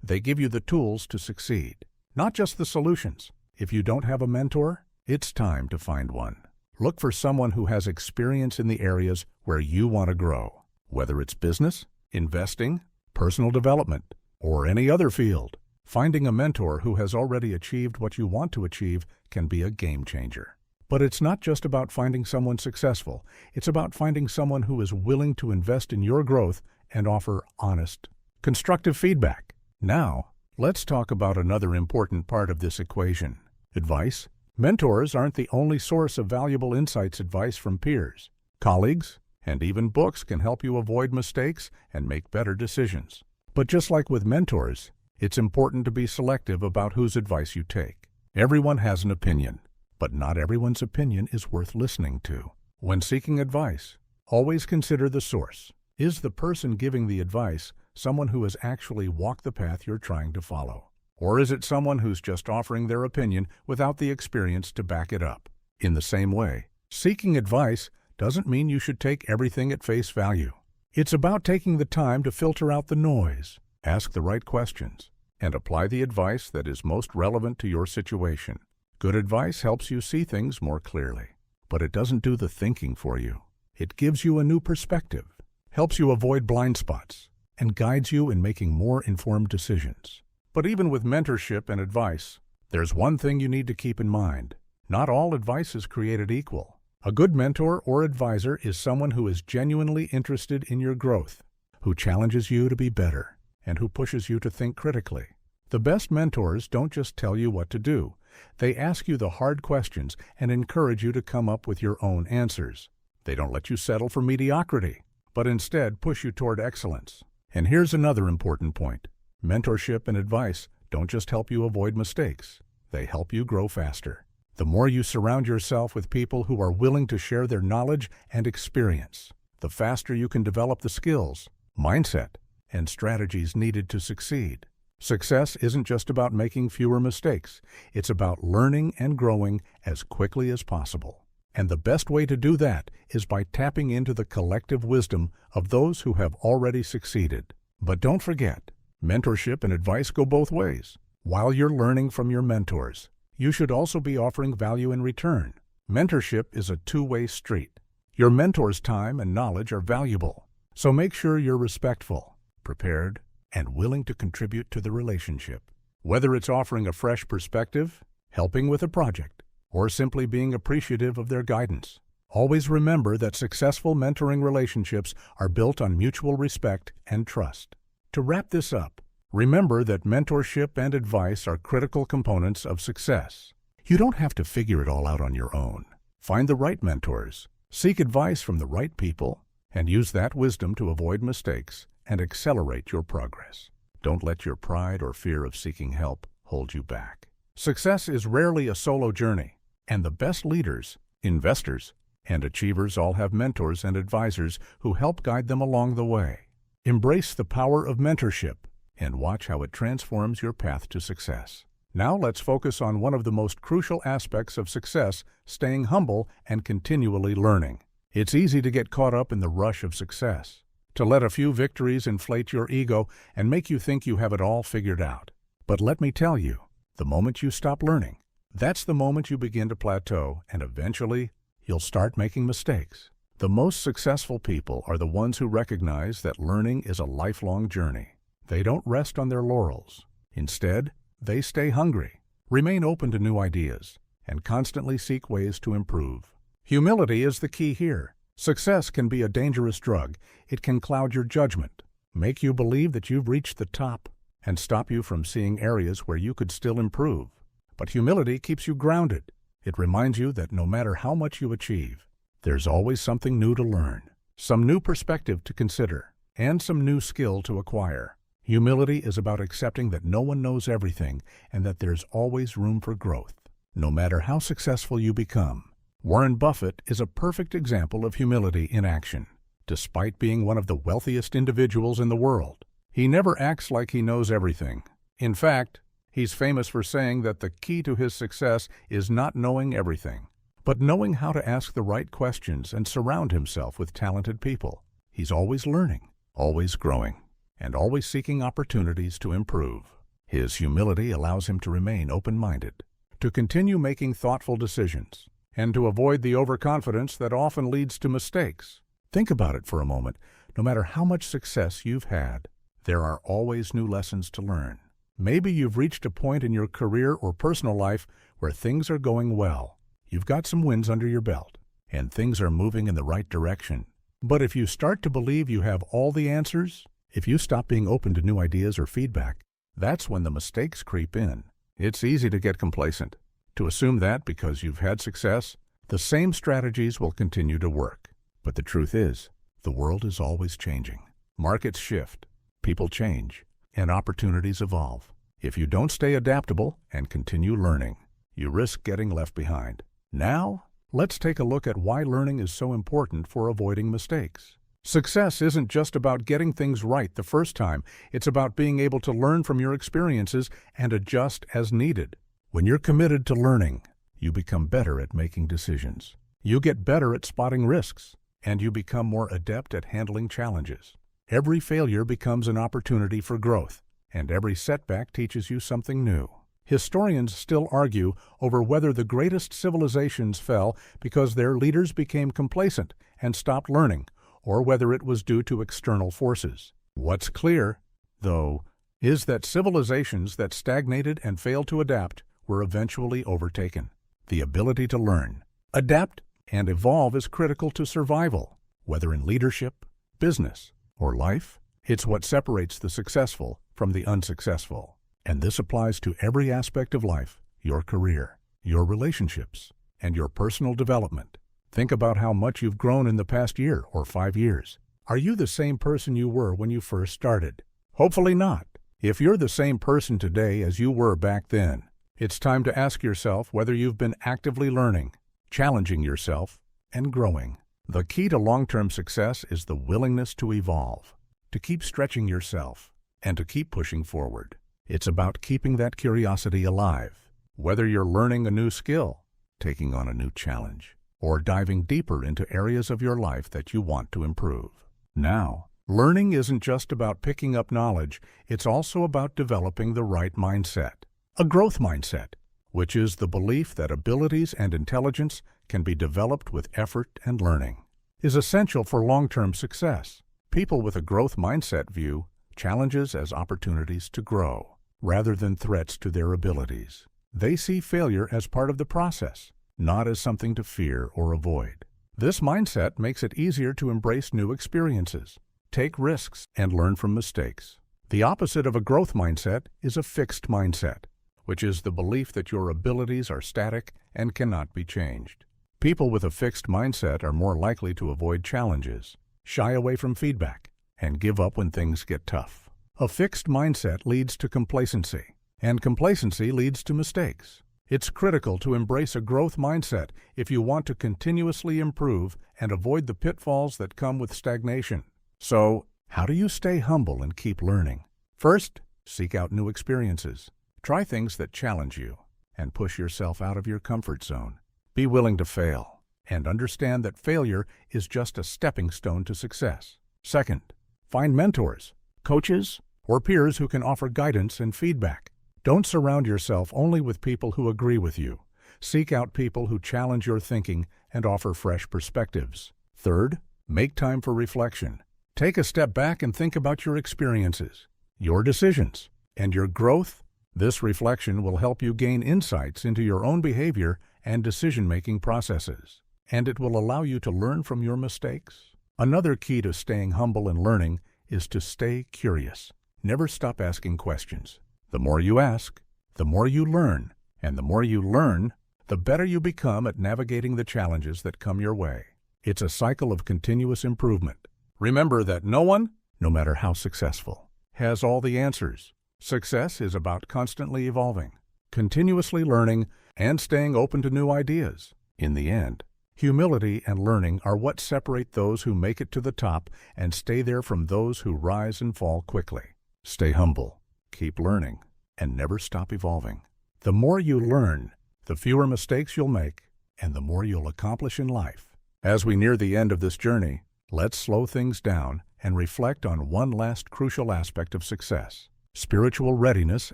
[SPEAKER 1] They give you the tools to succeed, not just the solutions. If you don't have a mentor, it's time to find one. Look for someone who has experience in the areas where you want to grow, whether it's business, investing, personal development, or any other field. Finding a mentor who has already achieved what you want to achieve can be a game changer. But it's not just about finding someone successful. It's about finding someone who is willing to invest in your growth and offer honest, constructive feedback. Now, let's talk about another important part of this equation: advice. Mentors aren't the only source of valuable insights. Advice from peers, colleagues, and even books can help you avoid mistakes and make better decisions. But just like with mentors, it's important to be selective about whose advice you take. Everyone has an opinion, but not everyone's opinion is worth listening to. When seeking advice, always consider the source. Is the person giving the advice someone who has actually walked the path you're trying to follow? Or is it someone who's just offering their opinion without the experience to back it up? In the same way, seeking advice doesn't mean you should take everything at face value. It's about taking the time to filter out the noise, ask the right questions, and apply the advice that is most relevant to your situation. Good advice helps you see things more clearly, but it doesn't do the thinking for you. It gives you a new perspective, helps you avoid blind spots, and guides you in making more informed decisions. But even with mentorship and advice, there's one thing you need to keep in mind. Not all advice is created equal. A good mentor or advisor is someone who is genuinely interested in your growth, who challenges you to be better, and who pushes you to think critically. The best mentors don't just tell you what to do. They ask you the hard questions and encourage you to come up with your own answers. They don't let you settle for mediocrity, but instead push you toward excellence. And here's another important point. Mentorship and advice don't just help you avoid mistakes. They help you grow faster. The more you surround yourself with people who are willing to share their knowledge and experience, the faster you can develop the skills, mindset, and strategies needed to succeed. Success isn't just about making fewer mistakes. It's about learning and growing as quickly as possible. And the best way to do that is by tapping into the collective wisdom of those who have already succeeded. But don't forget, mentorship and advice go both ways. While you're learning from your mentors, you should also be offering value in return. Mentorship is a two-way street. Your mentor's time and knowledge are valuable, so make sure you're respectful, prepared, and willing to contribute to the relationship. Whether it's offering a fresh perspective, helping with a project, or simply being appreciative of their guidance, always remember that successful mentoring relationships are built on mutual respect and trust. To wrap this up, remember that mentorship and advice are critical components of success. You don't have to figure it all out on your own. Find the right mentors, seek advice from the right people, and use that wisdom to avoid mistakes and accelerate your progress. Don't let your pride or fear of seeking help hold you back. Success is rarely a solo journey, and the best leaders, investors, and achievers all have mentors and advisors who help guide them along the way. Embrace the power of mentorship and watch how it transforms your path to success. Now let's focus on one of the most crucial aspects of success, staying humble and continually learning. It's easy to get caught up in the rush of success, to let a few victories inflate your ego and make you think you have it all figured out. But let me tell you, the moment you stop learning, that's the moment you begin to plateau, and eventually, you'll start making mistakes. The most successful people are the ones who recognize that learning is a lifelong journey. They don't rest on their laurels. Instead, they stay hungry, remain open to new ideas, and constantly seek ways to improve. Humility is the key here. Success can be a dangerous drug. It can cloud your judgment, make you believe that you've reached the top, and stop you from seeing areas where you could still improve. But humility keeps you grounded. It reminds you that no matter how much you achieve, there's always something new to learn, some new perspective to consider, and some new skill to acquire. Humility is about accepting that no one knows everything and that there's always room for growth, no matter how successful you become. Warren Buffett is a perfect example of humility in action. Despite being one of the wealthiest individuals in the world, he never acts like he knows everything. In fact, he's famous for saying that the key to his success is not knowing everything, but knowing how to ask the right questions and surround himself with talented people. He's always learning, always growing, and always seeking opportunities to improve. His humility allows him to remain open-minded, to continue making thoughtful decisions, and to avoid the overconfidence that often leads to mistakes. Think about it for a moment. No matter how much success you've had, there are always new lessons to learn. Maybe you've reached a point in your career or personal life where things are going well. You've got some wins under your belt, and things are moving in the right direction. But if you start to believe you have all the answers, if you stop being open to new ideas or feedback, that's when the mistakes creep in. It's easy to get complacent, to assume that because you've had success, the same strategies will continue to work. But the truth is, the world is always changing. Markets shift, people change, and opportunities evolve. If you don't stay adaptable and continue learning, you risk getting left behind. Now, let's take a look at why learning is so important for avoiding mistakes. Success isn't just about getting things right the first time. It's about being able to learn from your experiences and adjust as needed. When you're committed to learning, you become better at making decisions. You get better at spotting risks, and you become more adept at handling challenges. Every failure becomes an opportunity for growth, and every setback teaches you something new. Historians still argue over whether the greatest civilizations fell because their leaders became complacent and stopped learning, or whether it was due to external forces. What's clear, though, is that civilizations that stagnated and failed to adapt were eventually overtaken. The ability to learn, adapt, and evolve is critical to survival, whether in leadership, business, or life. It's what separates the successful from the unsuccessful. And this applies to every aspect of life: your career, your relationships, and your personal development. Think about how much you've grown in the past year or 5 years. Are you the same person you were when you first started? Hopefully not. If you're the same person today as you were back then, it's time to ask yourself whether you've been actively learning, challenging yourself, and growing. The key to long-term success is the willingness to evolve, to keep stretching yourself, and to keep pushing forward. It's about keeping that curiosity alive, whether you're learning a new skill, taking on a new challenge, or diving deeper into areas of your life that you want to improve. Now, learning isn't just about picking up knowledge, it's also about developing the right mindset. A growth mindset, which is the belief that abilities and intelligence can be developed with effort and learning, is essential for long-term success. People with a growth mindset view challenges as opportunities to grow, rather than threats to their abilities. They see failure as part of the process, not as something to fear or avoid. This mindset makes it easier to embrace new experiences, take risks, and learn from mistakes. The opposite of a growth mindset is a fixed mindset, which is the belief that your abilities are static and cannot be changed. People with a fixed mindset are more likely to avoid challenges, shy away from feedback, and give up when things get tough. A fixed mindset leads to complacency, and complacency leads to mistakes. It's critical to embrace a growth mindset if you want to continuously improve and avoid the pitfalls that come with stagnation. So, how do you stay humble and keep learning? First, seek out new experiences. Try things that challenge you and push yourself out of your comfort zone. Be willing to fail and understand that failure is just a stepping stone to success. Second, find mentors, coaches, or peers who can offer guidance and feedback. Don't surround yourself only with people who agree with you. Seek out people who challenge your thinking and offer fresh perspectives. Third, make time for reflection. Take a step back and think about your experiences, your decisions, and your growth. This reflection will help you gain insights into your own behavior and decision-making processes, and it will allow you to learn from your mistakes. Another key to staying humble and learning is to stay curious. Never stop asking questions. The more you ask, the more you learn, and the more you learn, the better you become at navigating the challenges that come your way. It's a cycle of continuous improvement. Remember that no one, no matter how successful, has all the answers. Success is about constantly evolving, continuously learning, and staying open to new ideas. In the end, humility and learning are what separate those who make it to the top and stay there from those who rise and fall quickly. Stay humble, keep learning, and never stop evolving. The more you learn, the fewer mistakes you'll make, and the more you'll accomplish in life. As we near the end of this journey, let's slow things down and reflect on one last crucial aspect of success: spiritual readiness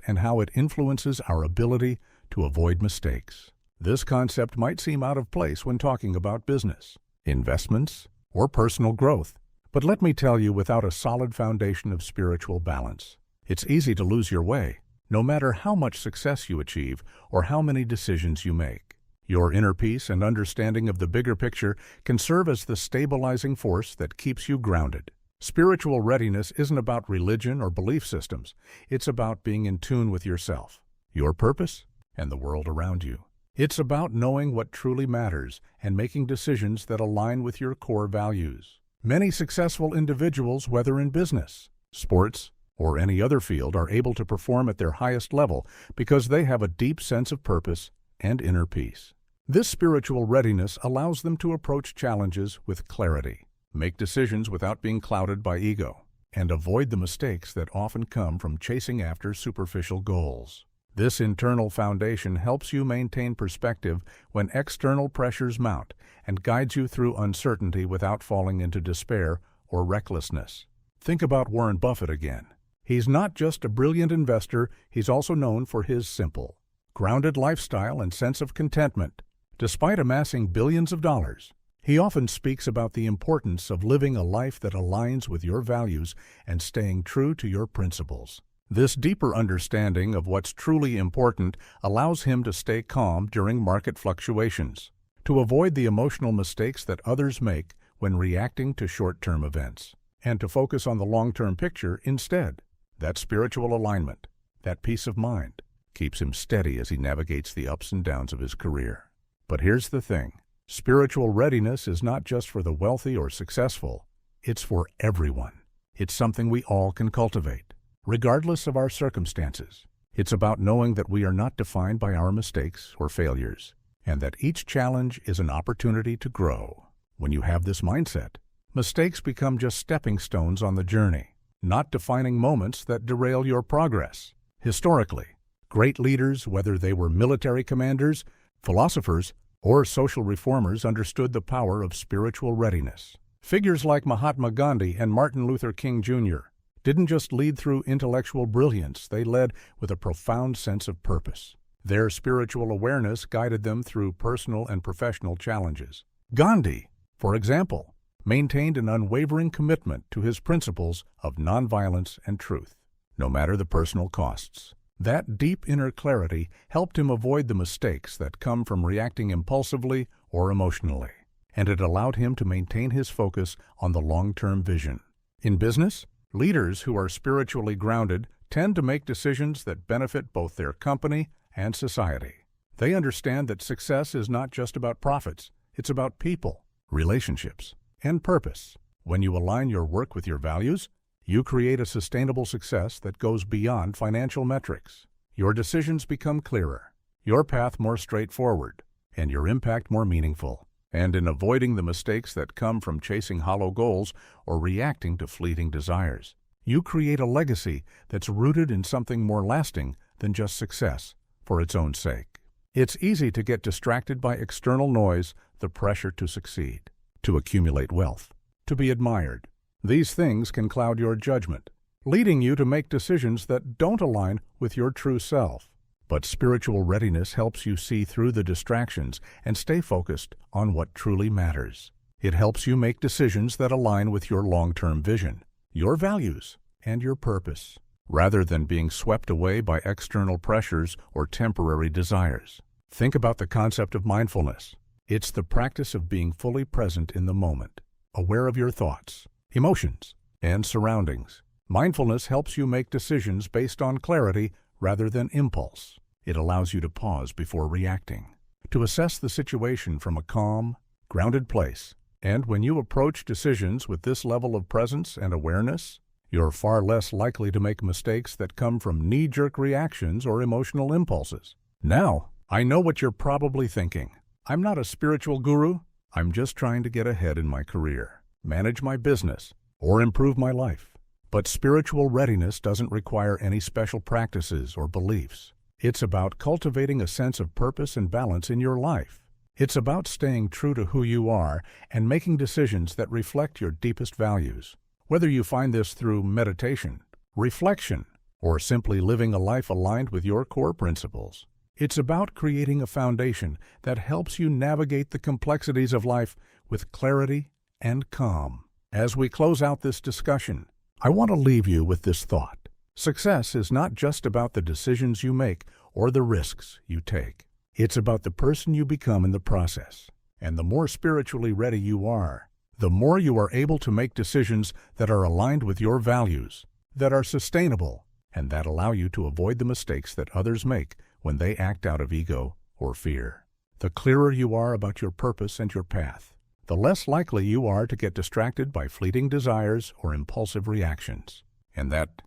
[SPEAKER 1] and how it influences our ability to avoid mistakes. This concept might seem out of place when talking about business, investments, or personal growth, but let me tell you, without a solid foundation of spiritual balance, it's easy to lose your way, no matter how much success you achieve or how many decisions you make. Your inner peace and understanding of the bigger picture can serve as the stabilizing force that keeps you grounded. Spiritual readiness isn't about religion or belief systems. It's about being in tune with yourself, your purpose, and the world around you. It's about knowing what truly matters and making decisions that align with your core values. Many successful individuals, whether in business, sports, or any other field, are able to perform at their highest level because they have a deep sense of purpose and inner peace. This spiritual readiness allows them to approach challenges with clarity, make decisions without being clouded by ego, and avoid the mistakes that often come from chasing after superficial goals. This internal foundation helps you maintain perspective when external pressures mount and guides you through uncertainty without falling into despair or recklessness. Think about Warren Buffett again. He's not just a brilliant investor, he's also known for his simple, grounded lifestyle and sense of contentment. Despite amassing billions of dollars, he often speaks about the importance of living a life that aligns with your values and staying true to your principles. This deeper understanding of what's truly important allows him to stay calm during market fluctuations, to avoid the emotional mistakes that others make when reacting to short-term events, and to focus on the long-term picture instead. That spiritual alignment, that peace of mind, keeps him steady as he navigates the ups and downs of his career. But here's the thing. Spiritual readiness is not just for the wealthy or successful. It's for everyone. It's something we all can cultivate, regardless of our circumstances. It's about knowing that we are not defined by our mistakes or failures, and that each challenge is an opportunity to grow. When you have this mindset, mistakes become just stepping stones on the journey, not defining moments that derail your progress. Historically, great leaders, whether they were military commanders, philosophers, or social reformers, understood the power of spiritual readiness. Figures like Mahatma Gandhi and Martin Luther King Jr. didn't just lead through intellectual brilliance, they led with a profound sense of purpose. Their spiritual awareness guided them through personal and professional challenges. Gandhi, for example, maintained an unwavering commitment to his principles of nonviolence and truth, no matter the personal costs. That deep inner clarity helped him avoid the mistakes that come from reacting impulsively or emotionally, and it allowed him to maintain his focus on the long-term vision. In business, leaders who are spiritually grounded tend to make decisions that benefit both their company and society. They understand that success is not just about profits, it's about people, relationships, and purpose. When you align your work with your values, you create a sustainable success that goes beyond financial metrics. Your decisions become clearer, your path more straightforward, and your impact more meaningful. And in avoiding the mistakes that come from chasing hollow goals or reacting to fleeting desires, you create a legacy that's rooted in something more lasting than just success for its own sake. It's easy to get distracted by external noise, the pressure to succeed, to accumulate wealth, to be admired. These things can cloud your judgment, leading you to make decisions that don't align with your true self. But spiritual readiness helps you see through the distractions and stay focused on what truly matters. It helps you make decisions that align with your long-term vision, your values, and your purpose, rather than being swept away by external pressures or temporary desires. Think about the concept of mindfulness. It's the practice of being fully present in the moment, aware of your thoughts, emotions, and surroundings. Mindfulness helps you make decisions based on clarity rather than impulse. It allows you to pause before reacting, to assess the situation from a calm, grounded place. And when you approach decisions with this level of presence and awareness, you're far less likely to make mistakes that come from knee-jerk reactions or emotional impulses. Now, I know what you're probably thinking. I'm not a spiritual guru. I'm just trying to get ahead in my career, manage my business, or improve my life. But spiritual readiness doesn't require any special practices or beliefs. It's about cultivating a sense of purpose and balance in your life. It's about staying true to who you are and making decisions that reflect your deepest values. Whether you find this through meditation, reflection, or simply living a life aligned with your core principles, it's about creating a foundation that helps you navigate the complexities of life with clarity and calm. As we close out this discussion, I want to leave you with this thought. Success is not just about the decisions you make or the risks you take. It's about the person you become in the process. And the more spiritually ready you are, the more you are able to make decisions that are aligned with your values, that are sustainable, and that allow you to avoid the mistakes that others make when they act out of ego or fear. The clearer you are about your purpose and your path, the less likely you are to get distracted by fleeting desires or impulsive reactions. And that,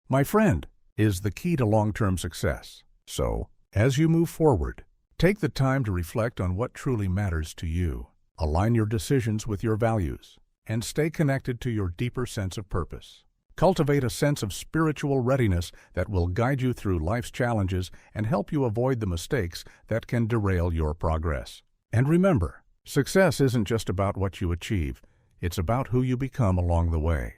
[SPEAKER 1] my friend, is the key to long-term success. So, as you move forward, Take the time to reflect on what truly matters to you. Align your decisions with your values, and stay connected to your deeper sense of purpose. Cultivate a sense of spiritual readiness that will guide you through life's challenges and help you avoid the mistakes that can derail your progress. And remember, success isn't just about what you achieve, it's about who you become along the way.